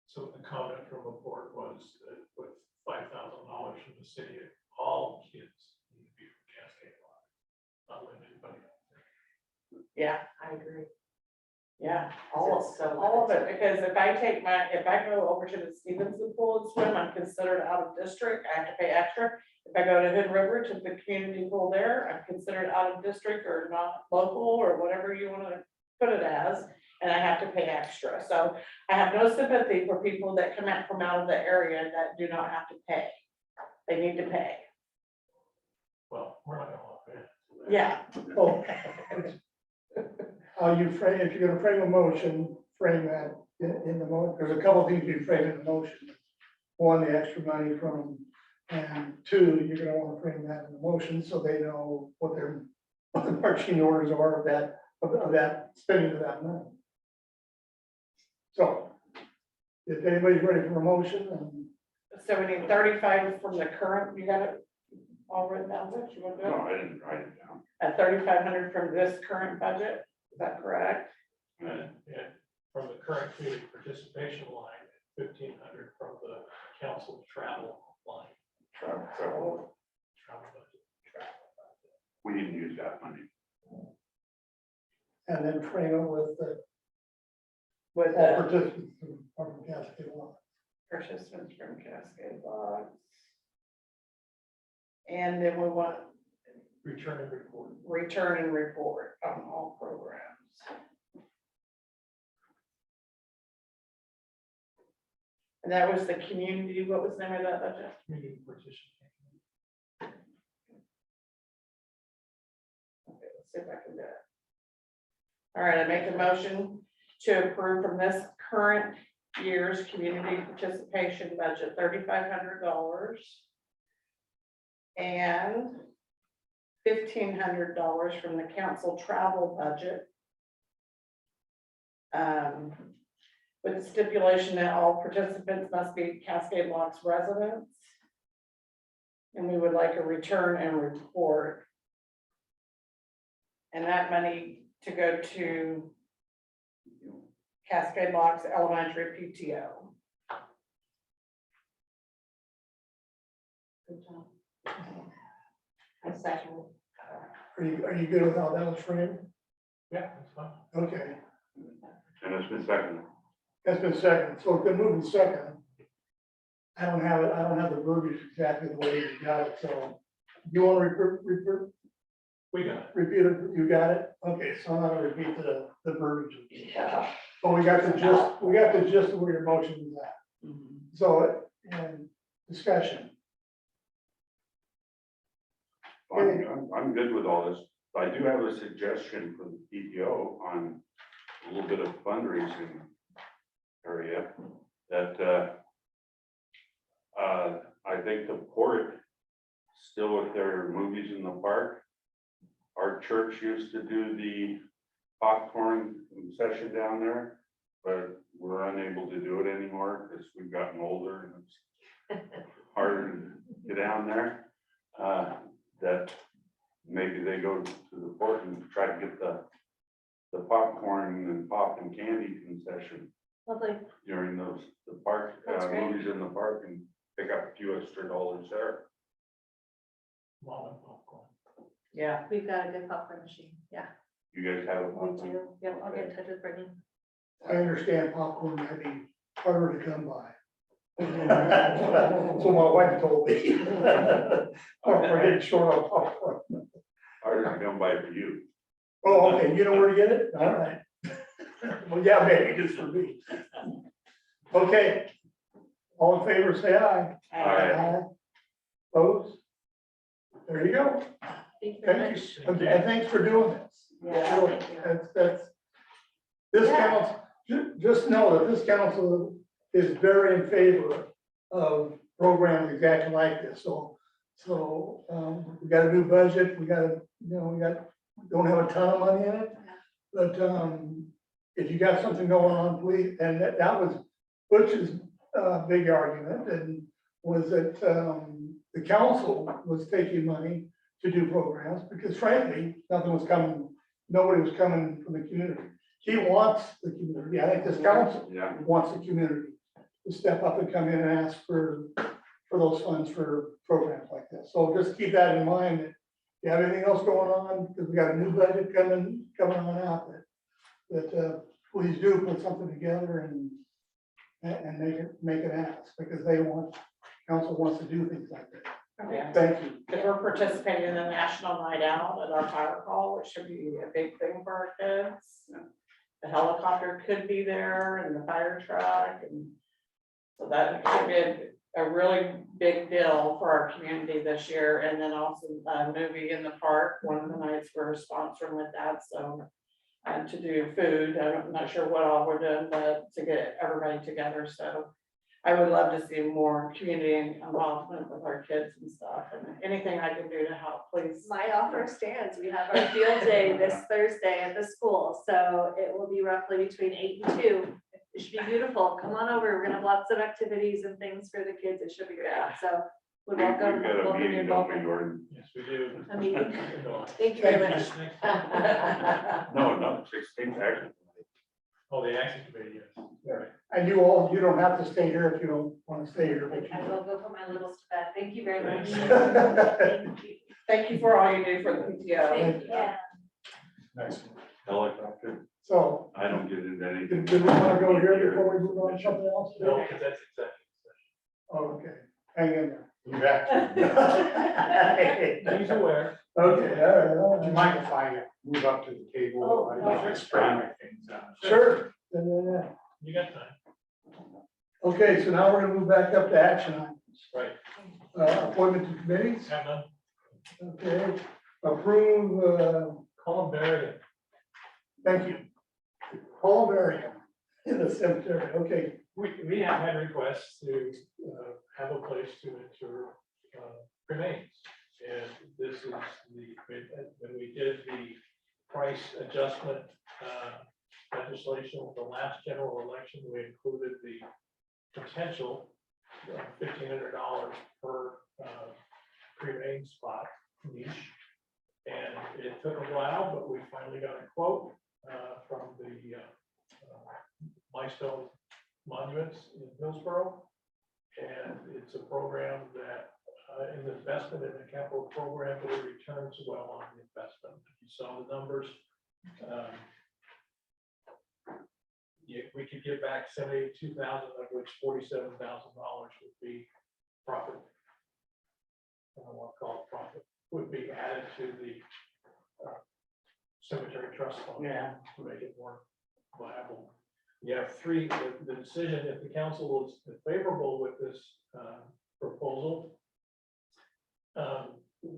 So the comment from the board was that with $5,000 from the city, all kids need to be from Cascade lot, not let anybody else. Yeah, I agree. Yeah, all It's so of it, because if I go over to the Stevenson pool and swim, I'm considered out of district, I have to pay extra. If I go to Hood River to the community pool there, I'm considered out of district or not local or whatever you want to put it as, and I have to pay extra. So I have no sympathy for people that come out from out of the area that do not have to pay. They need to pay. Well, we're not gonna let that. Yeah. Oh, how you frame, if you're gonna frame a motion, frame that in the motion, there's a couple of things you frame in the motion. One, the extra money from, and two, you're gonna wanna frame that in the motion so they know what the marching orders are of that spending of that money. So, if anybody's ready for a motion, So we need 35 from the current, you got it all written down, Rich? You want to do No, it? I didn't write it down. At 3,500 from this current budget, is that correct? And from the current community participation line, 1,500 from the council travel line. Travel. Travel budget. We didn't use that money. and then frame it with With all the participants from Cascade Law. participants from Cascade Logs. And then we want Return and report. return and report on all programs. And that was the community, what was the name of that budget? Community participation. Okay, let's see if I can do it. All right, I make a motion to approve from this current year's community participation budget, $3,500. And $1,500 from the council travel budget. With the stipulation that all participants must be Cascade Locks residents. And we would like a return and report. And that money to go to Cascade Locks Elementary PTO. Good job. I second. Are you good with how that was framed? Yeah, that's fine. Okay, And it's been seconded. that's been second, so it's been moved in second. I don't have it, I don't have the verbiage exactly the way you got it, so. You want to We got it. repeat it, you got it? Okay, so I'm not gonna repeat the verbiage. Yeah. But we got the gist of where your motion is at. So, and discussion. I'm good with all this. I do have a suggestion for the PTO on a little bit of fundraising area that, I think the port, still with their movies in the park. Our church used to do the popcorn session down there, but we're unable to do it anymore because we've gotten older and it's harder to get down there. That maybe they go to the port and try to get the popcorn and pop and candy concession Lovely. during the park, That's great. movies in the park and pick up a few extra dollars there. Mom and popcorn. Yeah. We've got a good popcorn machine. Yeah, You guys have a we popcorn? do. Yep, I'll get in touch with Brittany. I understand popcorn might be harder to come by. So my wife told me. We're getting short on popcorn. Harder to come by for you. Oh, okay, you know where to get it? All right. Well, yeah, maybe just for me. Okay. All in favor, say aye. Aye. Opposed? There you go. Thank you very Thank much. you. And thanks for doing this. Yeah, Really, thank you. That's, this Yeah. council, just know that this council is very in favor of programs exactly like this, so, we got a new budget, we got, don't have a ton of money in it, but, if you got something going on, please, and that was Butch's, big argument, and was that, the council was taking money to do programs, because frankly, nothing was coming, nobody was coming from the community. He wants the community, I think this council Yeah, wants the community to step up and come in and ask for those funds for programs like this. So just keep that in mind, that you have anything else going on, because we got a new budget coming on out, that please do put something together and make it ask, because council wants to do things like that. Yeah. Thank you. Because we're participating in the National Night Out at our fire hall, which should be a big thing for our kids. The helicopter could be there and the fire truck, and so that should be a really big deal for our community this year. And then also a movie in the park, one of the nights we're sponsoring with that, so to do food. I'm not sure what all we're doing, but to get everybody together, so. I would love to see more community involvement with our kids and stuff, and anything I can do to help, please. My offer stands. We have our field day this Thursday at the school, so it will be roughly between 8 and 2. It should be beautiful. Come on over. We're gonna have lots of activities and things for the kids. It should be great. So we We've got welcome a your meeting, don't we, involvement. Gordon? Yes, we do. A meeting. Thank you very much. No, 16th actually. Oh, the action committee, yes. Yeah. And you don't have to stay here if you don't want to stay here, but I will go put my littles to bed. Thank you very much. Thank you. Thank you for all you do for the PTO. Thank you. Nice. Helicopter, So, I don't get into anything. do we want to go here before we move on to something else? No, because that's executive Oh, okay, hang in there. session. He's aware. Okay, all right. Do you mind if I move up to the table? Oh, I no. just spray my things out. Sure. Yeah. You got time. Okay, so now we're gonna move back up to action items. Right. Appointment to committees, Have none. okay, approve, Columbarium. thank you. Columbarium in the cemetery, okay, We have had requests to have a place to enter remains. And this is when we did the price adjustment legislation with the last general election, we included the potential $1,500 per cremain spot niche. And it took a while, but we finally got a quote from the Milestone Monuments in Hillsborough. And it's a program that an investment in a capital program, but it returns well on the investment. If you saw the numbers, we could give back 72,000, of which $47,000 would be profit. I don't want to call it profit, would be added to the cemetery trust fund. Yeah. To make it more viable. You have three, the decision, if the council is favorable with this proposal,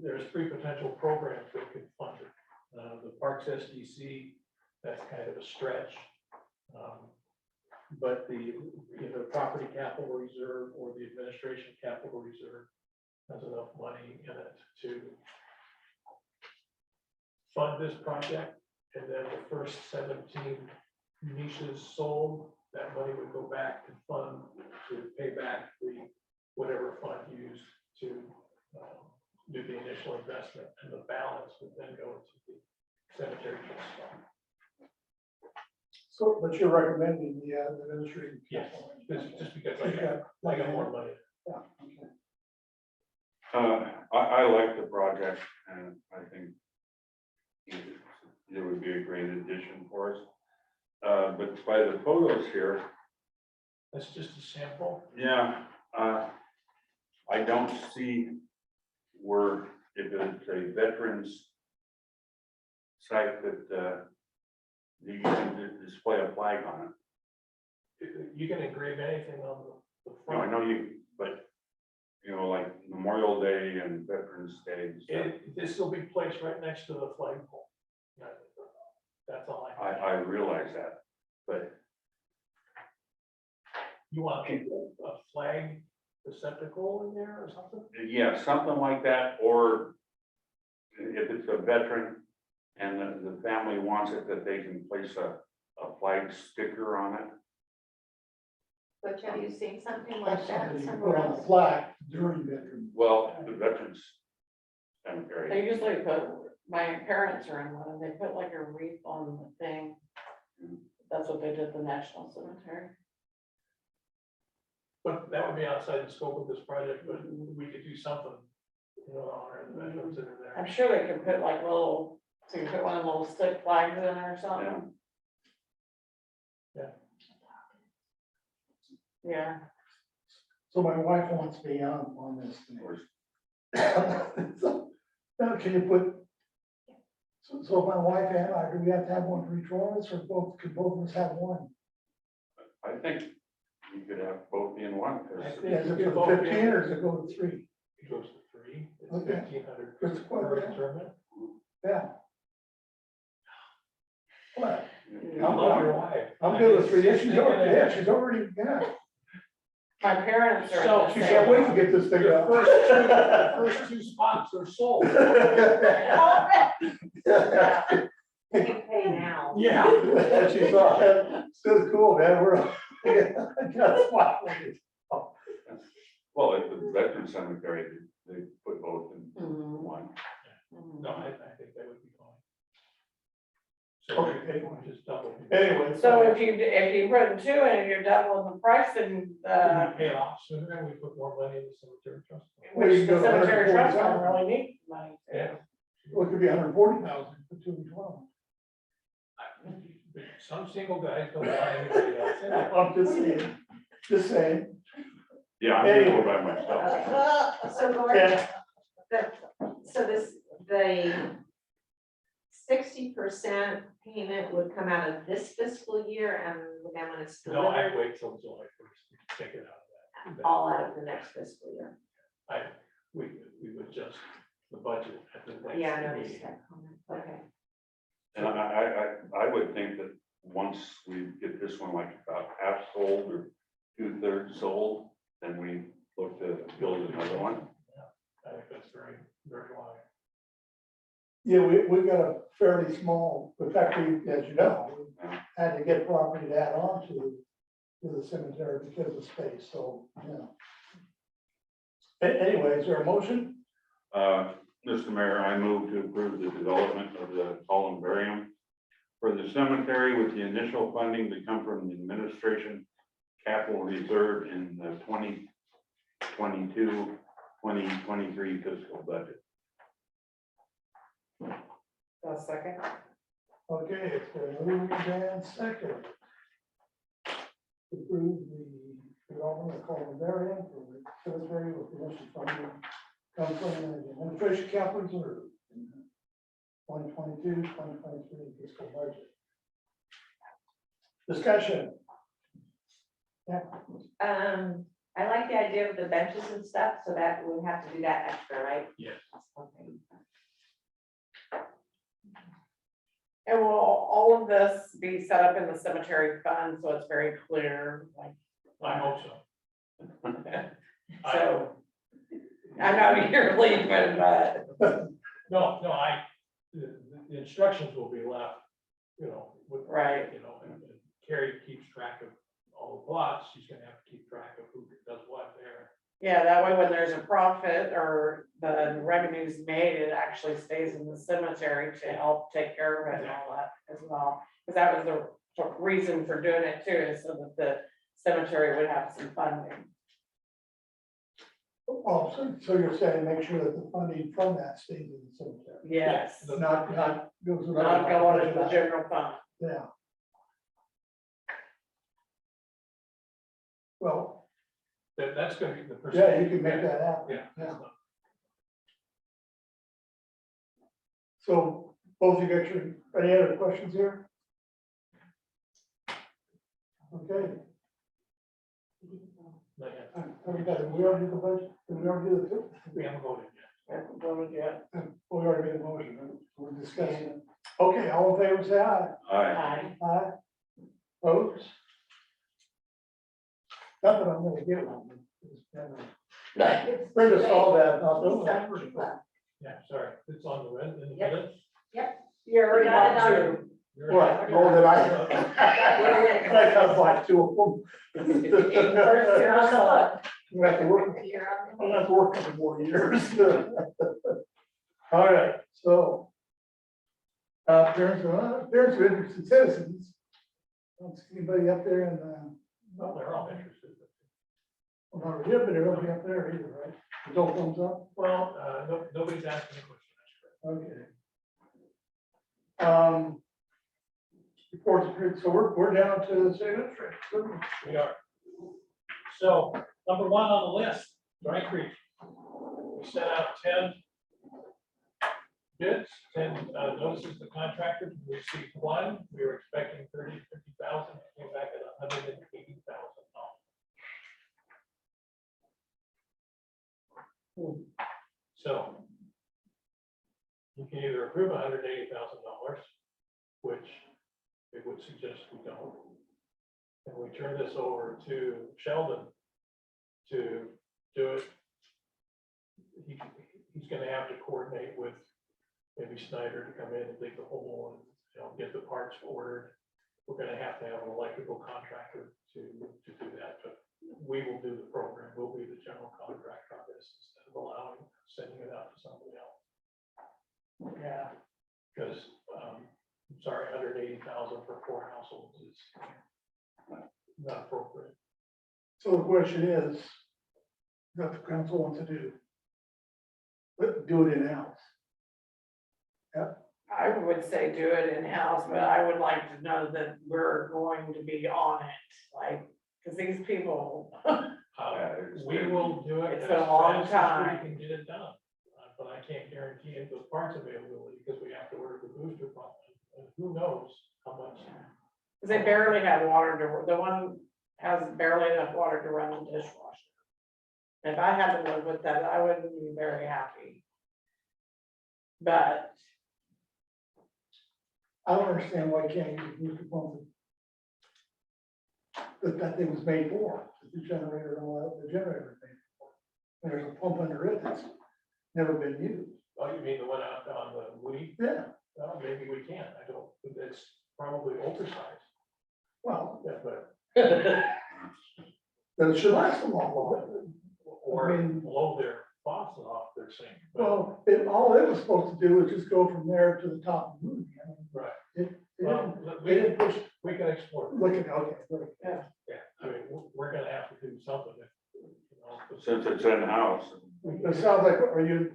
there's three potential programs that could fund it. The Parks SDC, that's kind of a stretch. But the either property capital reserve or the administration capital reserve has enough money in it to fund this project. And then the first 17 niches sold, that money would go back to fund, to pay back the whatever fund used to do the initial investment, and the balance would then go into the cemetery trust fund. so, but you're recommending the administrative. Yes, council. just because I got more money. Yeah, okay. I like the project, and I think it would be a great addition for us. But by the photos here, That's just a sample. yeah, I don't see where, if it's a veterans site that you can display a flag on it. You can engrave anything on the No, I front. know you, but, you know, like Memorial Day and Veterans Day and stuff. This will be placed right next to the flagpole. That's all I. I realize that, but You want a flag receptacle in there or something? yeah, something like that, or if it's a veteran and the family wants it, that they can place a flag sticker on it. But have you seen something That's like that something you put somewhere on a else? flag during veteran. Well, the veterans cemetery. They usually put, my parents are in one, and they put like a wreath on the thing. That's what they did at the National Cemetery. But that would be outside the scope of this project, but we could do something, you know, honor the veterans that are there. I'm sure they could put like little, so you put one of the little stick flags in or something. Yeah, So my wife wants me on this Of course. thing. So, now can you put, so my wife and I, do we have to have one for each one of us, or both, could both of us have one? I think you could have both in one, I because think Yeah, is you it could for vote 15 or does it go to 3? It goes to 3, it's Okay. 1,500 Just per quite- interment. Yeah. Well, I love your wife. I'm good with 3 years. She's already, yeah. My parents are. So the She same. can't wait to get this thing The out. first two spots are sold. Yeah. You pay now. Yeah. And she thought, that's cool, man, we're, I got a spot for you. Well, at the veteran cemetery, they put both in Mhm. one. No, I think that would be fine. So Okay. just double. Anyway. So if you put 2 in and you're doubling the price, then, We pay it off sooner and we put more money in the cemetery trust. Well, you which can the go to cemetery trust don't 140,000. really need money. Yeah. Well, it could be 140,000 for 2 and 12. Some single guys don't buy anybody else. in it. I'm just saying. Yeah, I'm gonna go by myself. So Gordon, Yeah. so the 60% payment would come out of this fiscal year and then when it's No, I delivered, wait till July first to take it out of that. all out of the next fiscal year. We would adjust the budget at the next. Yeah, I noticed meeting. that comment. Okay. And I would think that once we get this one like about half sold or 2/3 sold, then we look to build another one. I think that's very, very wise. Yeah, we've got a fairly small, in fact, we, as you know, we had to get property to add on to the cemetery because of space, so, yeah. Anyway, is there a motion? Mr. Mayor, I move to approve the development of the Columbarium for the cemetery with the initial funding to come from the administration capital reserve in the 2022-2023 fiscal budget. A second. Okay, it's been moved and second. To approve the development of Columbarium for the cemetery with permission from the administration capital reserve. 2022-2023 fiscal budget. Discussion. I like the idea of the benches and stuff, so that we have to do that extra, right? Yes. Okay. And will all of this be set up in the cemetery fund, so it's very clear, like, I hope so. so. I know you're leaving, but, No, the instructions will be left, with. Right. And Carrie keeps track of all the plots, she's gonna have to keep track of who does what there. yeah, that way when there's a profit or the revenue's made, it actually stays in the cemetery to help take care of it and all that as well. Because that was the reason for doing it too, is so that the cemetery would have some funding. Oh, so you're saying make sure that the funding from that stays in the cemetery, Yes, not goes. not going into the general fund. Yeah. Well, That's gonna be the. yeah, you can make that happen. Yeah. So, both of you got any other questions here? Okay. We already did the budget, did we already do the two? We haven't voted yet. We already made a motion, right? We're discussing it. Okay, all in favor, say aye. Aye. Aye. Opposed? Not that I'm gonna get one. Brenda saw that, not doing that. Yeah, sorry, it's on the red in the Yep. minutes. You already Got it got on. two. You're- What, oh, that I kind of like two of them. You're on the hook. We have to work, You're on the hook. I'll have to work a couple more years. All right, so. Appearance of interested citizens. Don't see anybody up there in, Well, they're all interested. well, not here, but nobody up there either, right? No thumbs up? Well, nobody's asking a question. Okay. Reports, so we're down to the city administrator. We are. So, number one on the list, Dry Creek. We sent out 10 bids, 10 notices to contractors. We received one. We were expecting 30 to 50,000. It came back at $180,000. So you can either approve $180,000, which it would suggest we don't. And we turn this over to Sheldon to do it. He's gonna have to coordinate with maybe Snyder to come in and dig the hole and, you know, get the parts ordered. We're gonna have to have an electrical contractor to do that, but we will do the program. We'll be the general contractor on this instead of sending it out to somebody else. Yeah. Because, I'm sorry, 180,000 for 4 households is not appropriate. So the question is, what the council wants to do? But do it in-house. I would say do it in-house, but I would like to know that we're going to be on it, like, because these people, We will do it. It's as been a long fast as time. We can get it done, but I can't guarantee it, the parts availability, because we have to order the booster pump, and who knows how much. because they barely have water to, the one has barely enough water to run the dishwasher. If I had to live with that, I wouldn't be very happy. But I don't understand why you can't use the booster pump that thing was made for, the generator and all that, the generator thing. There's a pump under it that's never been used. Oh, you mean the one out on the Woody? Yeah, Well, maybe we can, I don't, it's probably oversized, well, yeah, but, but it should last a lot longer. or I mean- blow their faucet off their sink. but- Well, all it was supposed to do was just go from there to the top of the movie. I mean, Right. It Well, didn't, we they didn't push, we can explore, it. look at, okay, good. yeah, I mean, we're gonna have to do something, if, you know. Since it's in-house. It sounds like, are you,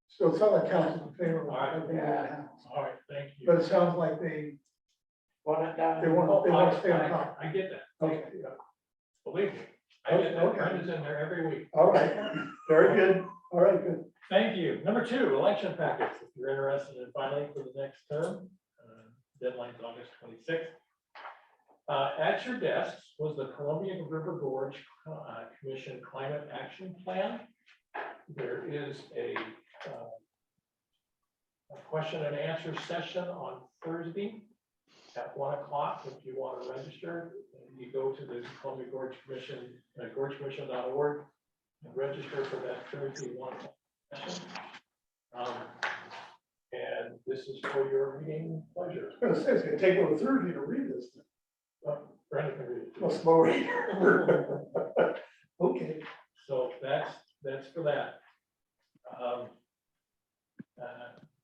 so it sounds like council's in favor of All right. everything in the house. All right, thank you. But it sounds like they want it done. want to stay on top. I get that. Okay. Yeah. Believe me, I get that. Okay. Brenda's in there every week. All right, very good. All right, good. Thank you. Number 2, election packets. If you're interested in filing for the next term, deadline's August 26th. At your desks was the Columbia River Gorge Commission Climate Action Plan. There is a question and answer session on Thursday at 1 o'clock. If you want to register, you go to the Columbia Gorge Commission, gorgecommission.org, and register for that Thursday 1 o'clock session. And this is for your reading pleasure. I was gonna say, it's gonna take over Thursday to read this. Brenda can read it. Well, slow reader. Okay. So that's for that.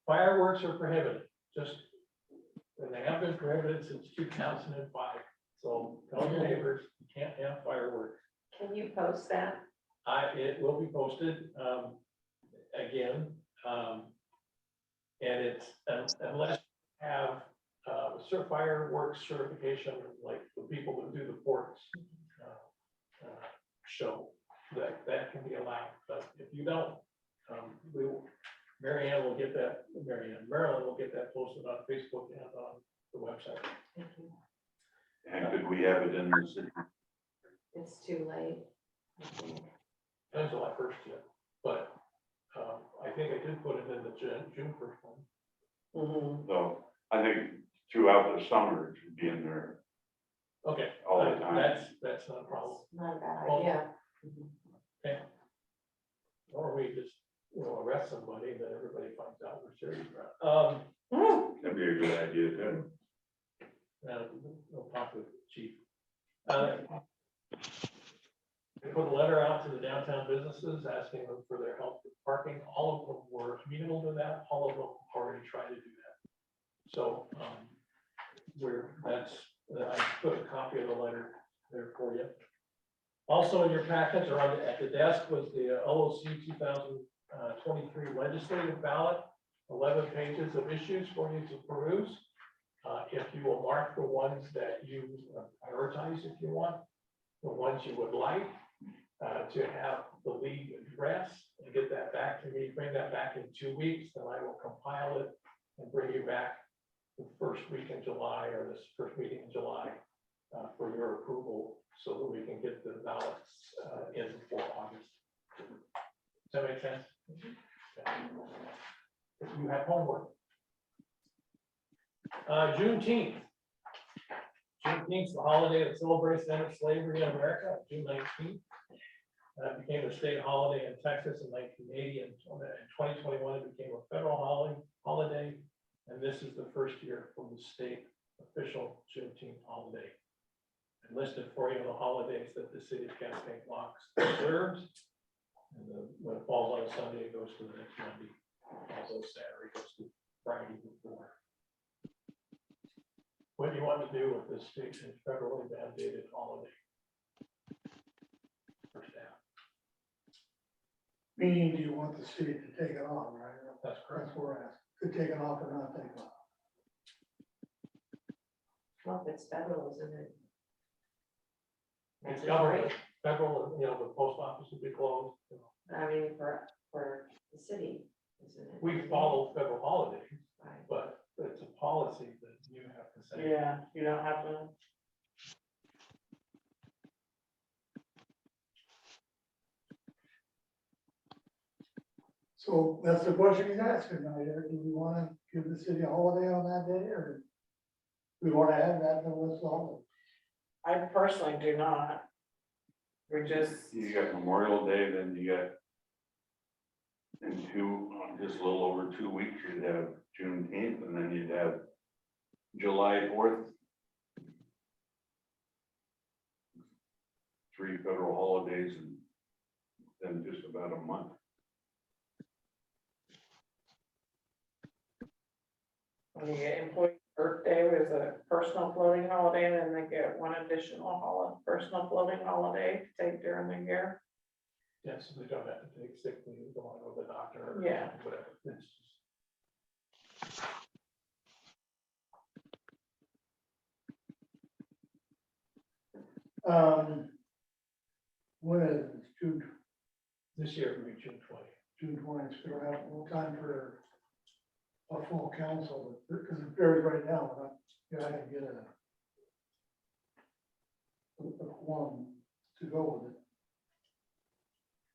Fireworks are prohibited, and they have been prohibited since 2005. So tell your neighbors, you can't have fireworks. Can you post that? It will be posted, again, and it's, unless you have, fireworks certification, like the people that do the ports, show, that can be allowed, but if you don't, Marilyn will get that posted on Facebook and on the website. And could we have it in the city? It's too late. I think. Depends on my first yet, but, I think I did put it in the June 1st one. Mhm. So I think throughout the summer, it should be in there Okay. all the time. That's not a problem. Not a bad Well, idea. Okay. Or we just, arrest somebody that everybody finds out we're serious about. That'd be a good idea too. We'll talk with the chief. They put a letter out to the downtown businesses asking them for their help with parking. All of them were amenable to that. All of them already tried to do that. So, I put a copy of the letter there for you. Also in your packets or at the desk was the OOC 2023 legislative ballot, 11 pages of issues for you to peruse. If you will mark the ones that you prioritize, if you want, the ones you would like to have the league address and get that back to me, bring that back in 2 weeks, then I will compile it and bring you back the first week in July or this first meeting in July for your approval so that we can get the ballots in for August. Does that make sense? If you have homework. Juneteenth. Juneteenth, the holiday that celebrates the end of slavery in America, June 19th. It became a state holiday in Texas in 1980, and in 2021, it became a federal holiday. And this is the first year for the state official Juneteenth holiday. And listed for you the holidays that the city of Cascade Locks observes. And when it falls on a Sunday, it goes to the next Monday. Also Saturday goes to Friday before. What do you want to do with this state and federally mandated holiday? For staff, Meaning, do you want the city to take it on, right? that's correct. That's what we're asking. To take it off or not take it off. Well, if it's federal, isn't it? It's government, federal, the post office would be closed. I mean, for the city, isn't it? We follow federal holidays, Right. but it's a policy that you have to say. Yeah, you don't have to. So that's the question he's asking, now, do we want to give the city a holiday on that day, or we want to add that to the list of holidays? I personally do not. We just, You got Memorial Day, then you got just a little over 2 weeks, you'd have Juneteenth, and then you'd have July 4th. 3 federal holidays and then just about a month. when you get employee birthday, there's a personal floating holiday, and then they get one additional personal floating holiday to take during the year. Yes, so they don't have to take sick leave, go on to the doctor or Yeah. whatever. It's just. When is it? It's June, This year will be June 20th. June 20th, so we'll have no time for a full council, because it varies right now, we're not, I can get a quorum to go with it.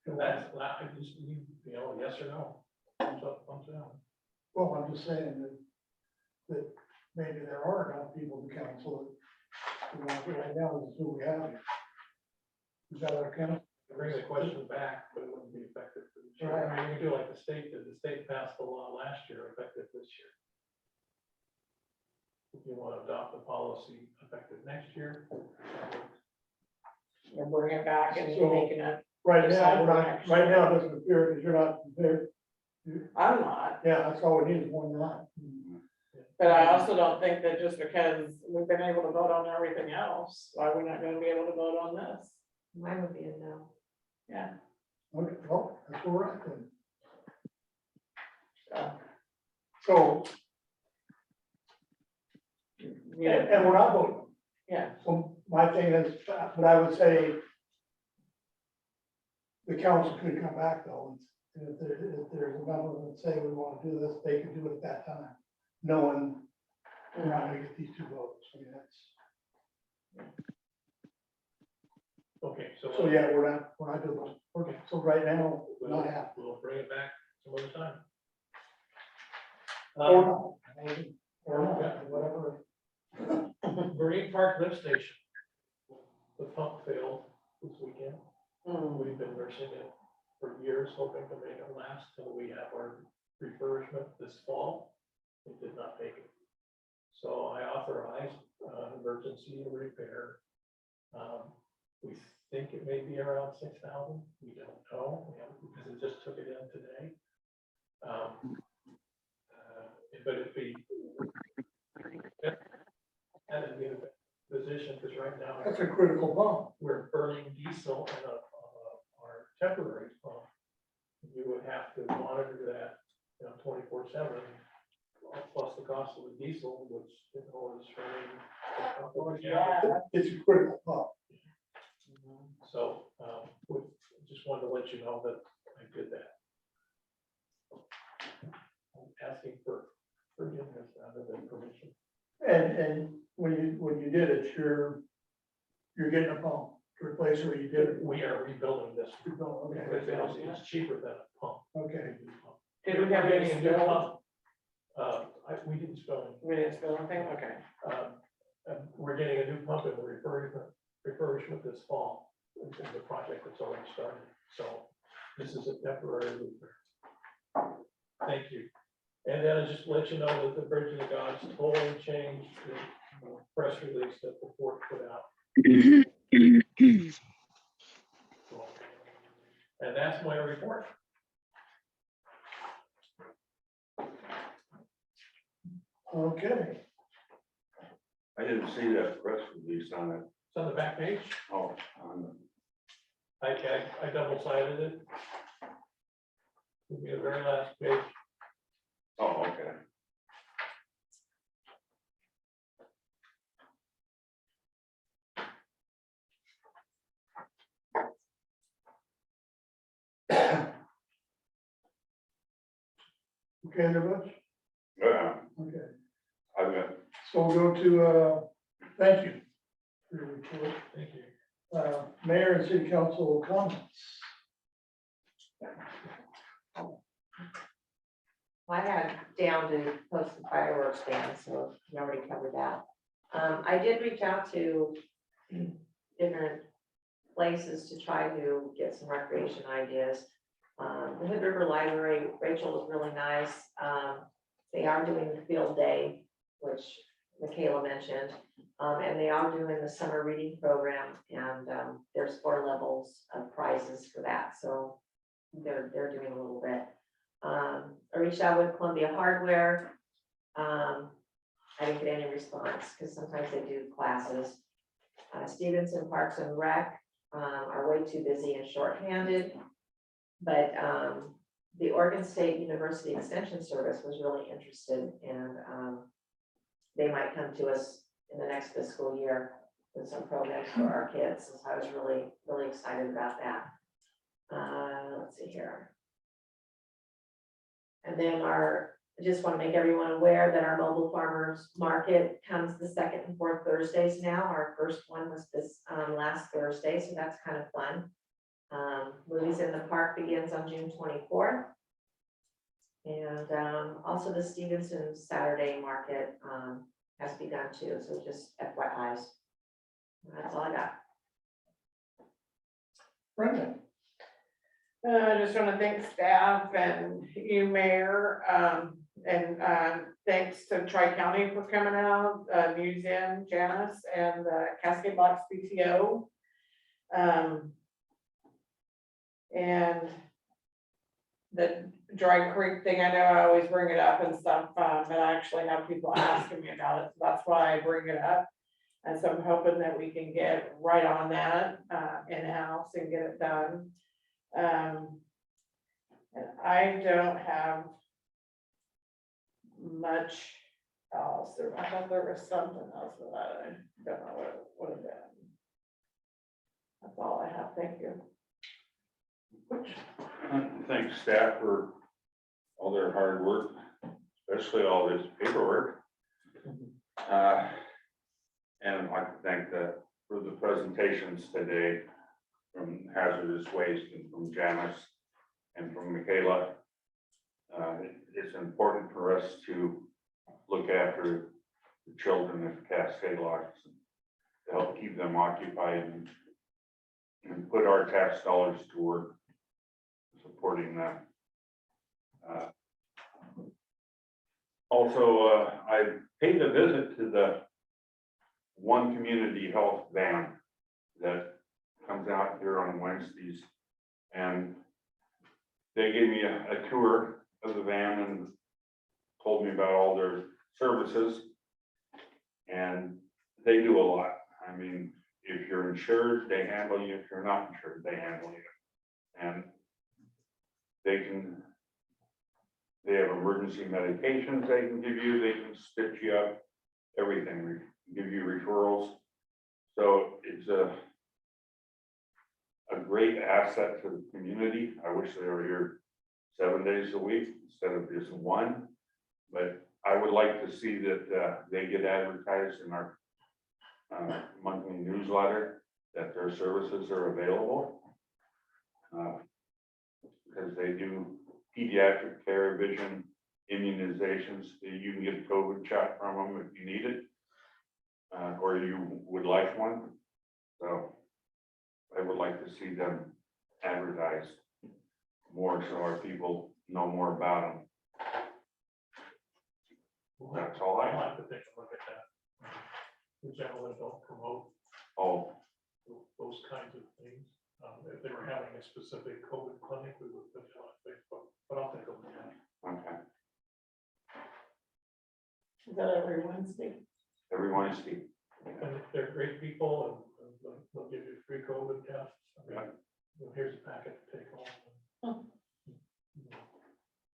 And that's, I just, yes or no, thumbs up, thumbs down. Well, I'm just saying that maybe there are enough people to council that, right now, this is who we have. Is that our council? Bring the question back, but it wouldn't be effective for this year. Right. I mean, we do like the state did. The state passed the law last year, effective this year. If you want to adopt the policy effective next year. You're bringing it back and So- making it, Right now, we're not, right now, it doesn't appear, because you're not there. I'm not, Yeah, that's all we need is one not. but I also don't think that just because we've been able to vote on everything else, why are we not gonna be able to vote on this? Mine would be a no. Yeah. Okay, well, that's where we're at then. So, So, yeah, and we're not voting. yeah, So my thing is, but I would say the council could come back though, and if there's a member that say we want to do this, they could do it at that time, knowing we're not gonna get these 2 votes. I mean, that's, Okay, so yeah, we're not doing those. Okay, so right now, not happening. We'll bring it back some other time. Or not, maybe, or not, whatever. Marine Park Lift Station. The pump failed this weekend. We've been nursing it for years, hoping to make it last till we have our refurbishment this fall. It did not make it. So I authorized emergency repair. We think it may be around 6,000. We don't know, because it just took it in today. But if we had to be in a position, because right now That's a critical bump. we're burning diesel in our temporary pump. You would have to monitor that, 24/7, plus the cost of the diesel, which, is running. yeah. It's a critical bump. So, we just wanted to let you know that I did that. I'm asking for forgiveness rather than permission. And when you did it, you're getting a pump to replace it, or you did it. We are rebuilding this, Okay, because it's cheaper than a pump. okay. Did we have any Getting a new spill? pump. We didn't spill any. We didn't spill anything, okay. we're getting a new pump in the refurbishment this fall, in the project that's already started. So this is a temporary repair. Thank you. And then I just let you know that the Bridge of the Gods totally changed the press release that the port put out. So, and that's my report. Okay, I didn't see that press release on it. It's on the back page. Oh, on the, I double sided it. It'll be the very last page. oh, okay. okay, everybody? Yeah, Okay, I've got, so we'll go to, thank you for your report. Thank you. Mayor and city council comments. I had down to post the fireworks ban, so you already covered that. I did reach out to different places to try to get some recreation ideas. The Hood River Library, Rachel was really nice. They are doing the field day, which Micaela mentioned. And they are doing the summer reading program, and there's 4 levels of prizes for that. So they're doing a little bit. I reached out with Columbia Hardware. I didn't get any response because sometimes they do classes. Stevenson Parks and Rec are way too busy and shorthanded. But the Oregon State University Extension Service was really interested, and they might come to us in the next fiscal year with some programs for our kids. So I was really, really excited about that. Let's see here. And then I just want to make everyone aware that our mobile farmers market comes the 2nd and 4th Thursdays now. Our first one was this last Thursday, so that's kind of fun. Movies in the Park begins on June 24th. And also the Stevenson Saturday market has begun too, so just FYIs. That's all I got. Brenda. I just want to thank staff and you, Mayor, and thanks to Tri-County for coming out, museum, Janice, and Cascade Box PTO. And the Dry Creek thing, I know I always bring it up and stuff, but I actually have people asking me about it, so that's why I bring it up. And so I'm hoping that we can get right on that in-house and get it done. And I don't have much else. I thought there was something else, but I don't know what it would have been. That's all I have. Thank you. thanks staff for all their hard work, especially all this paperwork. And I'd like to thank for the presentations today from Hazardous Waste and from Janice and from Micaela. It's important for us to look after the children at Cascade Locks to help keep them occupied and put our tax dollars to work supporting them. Also, I paid a visit to the One Community Health van that comes out here on Wednesdays, and they gave me a tour of the van and told me about all their services, and they do a lot. I mean, if you're insured, they handle you. If you're not insured, they handle you. And they have emergency medications they can give you, they can stitch you up, everything, give you referrals. So it's a great asset to the community. I wish they were here 7 days a week instead of just 1, but I would like to see that they get advertised in our monthly newsletter that their services are available. Because they do pediatric care, vision, immunizations. You can get a COVID shot from them if you need it. or you would like one. So I would like to see them advertised more so our people know more about them. That's all I I'll have. have to take a look at that. The gentlemen don't promote Oh, those kinds of things. If they were having a specific COVID clinic, we would put it on Facebook, but I'll take a look at it. okay. Is that every Wednesday? Every Wednesday. And they're great people and they'll give you free COVID tests. I mean, here's a packet to take home.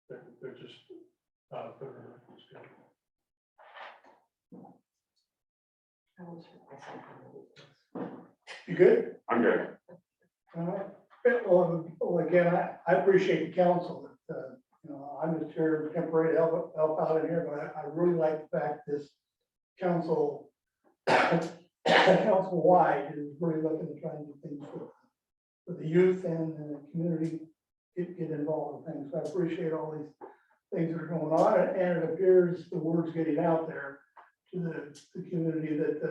They're just, they're just good. You good? I'm good. Well, again, I appreciate the council that, I'm just here temporary to help out in here, but I really like the fact this council, council-wide is really looking to try and do things for the youth and the community, get involved in things. So I appreciate all these things that are going on, and it appears the word's getting out there to the community that,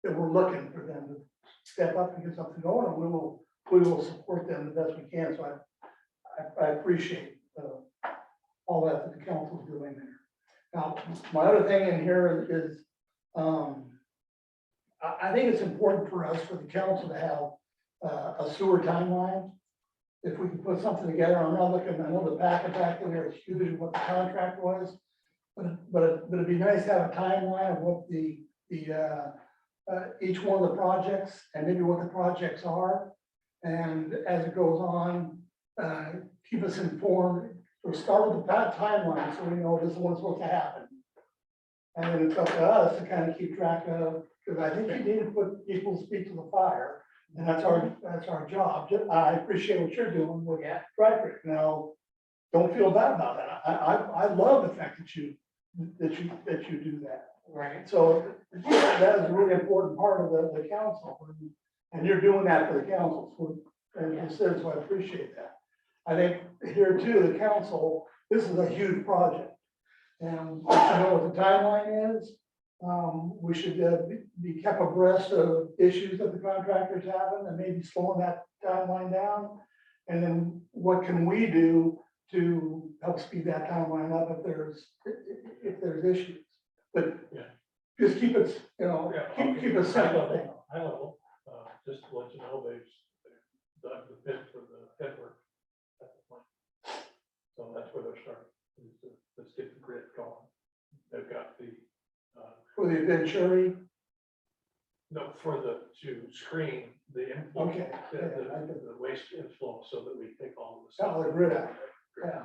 that we're looking for them to step up and get something going, and we will support them the best we can. So I appreciate all that the council's doing there. Now, my other thing in here is, I think it's important for us, for the council to have a sewer timeline. If we can put something together, I'm not looking, I know the packet back in there is huge, what the contract was, but it'd be nice to have a timeline of what the each one of the projects and maybe what the projects are. And as it goes on, keep us informed. We'll start with the timeline so we know this is what's supposed to happen. And then it's up to us to kind of keep track of, because I think you need to put people's feet to the fire. And that's our job. I appreciate what you're doing with Frederick. Now, don't feel bad about that. I love the fact that you do that. Right. So that is a really important part of the council, and you're doing that for the council, and it says, so I appreciate that. I think here too, the council, this is a huge project. And we should know what the timeline is. We should be kept abreast of issues that the contractor's having and maybe slowing that timeline down. And then what can we do to help speed that timeline up if there's issues? But just keep it, keep it simple. High level, just to let you know, they've dug the pit for the headwork at the plant. So that's where they're starting. Let's get the grid going. They've got the, For the Venturi, to screen the inflow. Okay. The waste inflow so that we take all of the stuff. oh, the grid out. Yeah.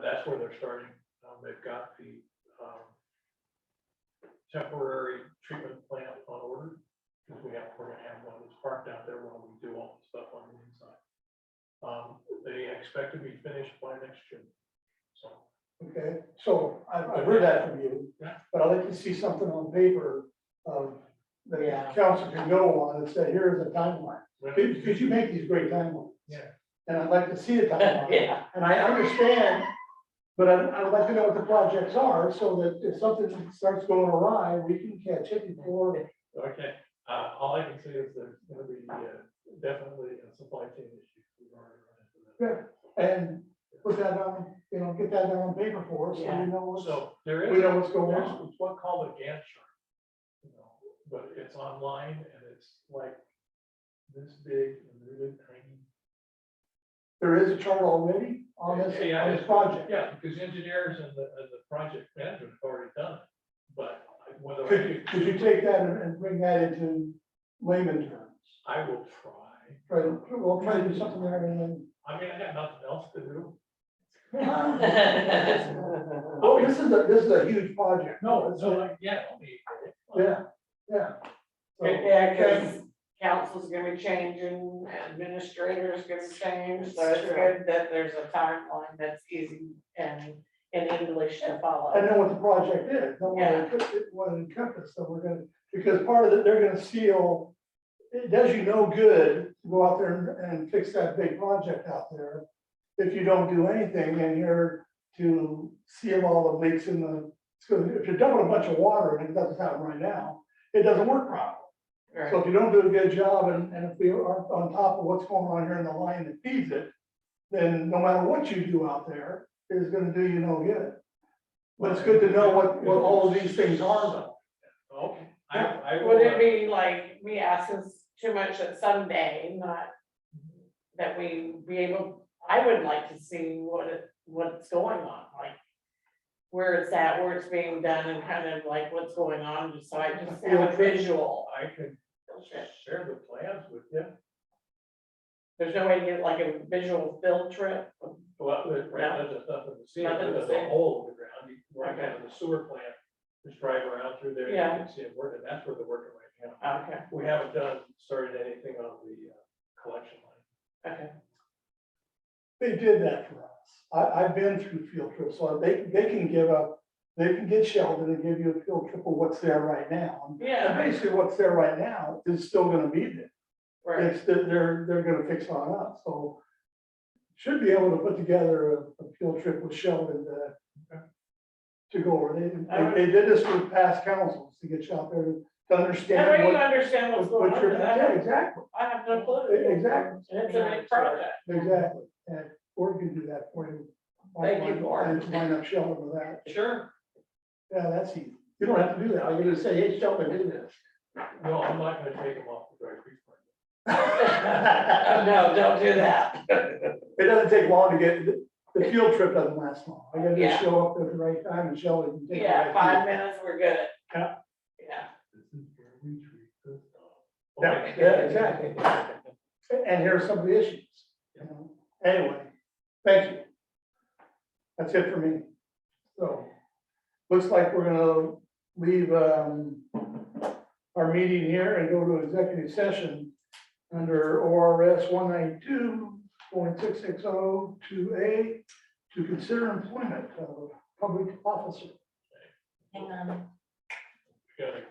That's where they're starting. They've got the temporary treatment plant on order, because we're gonna have one that's parked out there while we do all the stuff on the inside. They expect to be finished by next June. So, Okay, so I've heard that from you, Yeah. but I'd like to see something on paper of that the Yeah. council can go on and say, here is a timeline. Because you make these great timelines. Yeah. And I'd like to see a timeline. Yeah. And I understand, but I'd like to know what the projects are, so that if something starts going awry, we can catch it before. okay, all I can say is there's gonna be definitely a supply chain issue. We've already run into that. And put that on, get that down on paper for us, so Yeah. we know what's, So there is. we know what's going There's on. one called a Gantt chart. But it's online and it's like this big and really tiny. There is a chart already on this project. Yeah, because engineers and the project management have already done it, but whether Could you take that and bring that into layman terms? I will try. We'll try to do something there and then. I mean, I got nothing else to do. Oh, this is a huge project. No, yeah, Yeah. So, Yeah, because council's gonna be changing, administrators gonna change, so it's good that there's a timeline that's easy and in English to follow. I know what the project is, know what it encompasses, so we're gonna, because part of it, they're gonna seal, it does you no good to go out there and fix that big project out there if you don't do anything and you're to seal all the leaks in the So if you're dumping a bunch of water and it doesn't happen right now, it doesn't work properly. So if you don't do a good job and if we aren't on top of what's going on here in the line that feeds it, then no matter what you do out there, it's gonna do you no good. But it's good to know what all of these things are though. Okay. I will, Would it be like me asking too much at someday, not that we be able, I would like to see what's going on, like where it's at, where it's being done and kind of like what's going on, just so I just have a visual. I can share the plans with you. There's no way to get like a visual field trip. Well, there's nothing to see, Nothing to there's see. a hole in the ground, you work out of the sewer plant, just drive around through there, you Yeah. can see it working, that's where they're working right now. Okay, We haven't started anything on the collection line. okay. They did that for us. I've been through field trips, so they can get Sheldon and give you a field trip of what's there right now. And Yeah, basically what's there right now is still gonna be there. right. It's that they're gonna fix on up, so. Should be able to put together a field trip with Sheldon to go over. They did this with past councils to get you out there to How do understand you what. understand what's going what on? you're- 'Cause Yeah, exactly, I have no clue. exactly, And it's a big project. exactly. And Gordon can do that for you. Thank you, Gordon. Line up Sheldon with that. Sure. Yeah, that's easy. You don't have to do that. I'm gonna say, hey, Sheldon, do this. No, I'm not gonna take them off the dry creek part. No, don't do that. It doesn't take long to get, the field trip doesn't last long. I gotta Yeah. just show up at the right time and Sheldon can take. the Yeah, right 5 cue. minutes, we're good. Yeah. Yeah. This is where we treat this dog. Yeah, Okay. yeah, exactly. And here are some of the issues, you know. Anyway, thank you. That's it for me. So, looks like we're gonna leave, our meeting here and go to executive session under ORS 192.66028 to consider employment of a public officer. Hang on. Got it.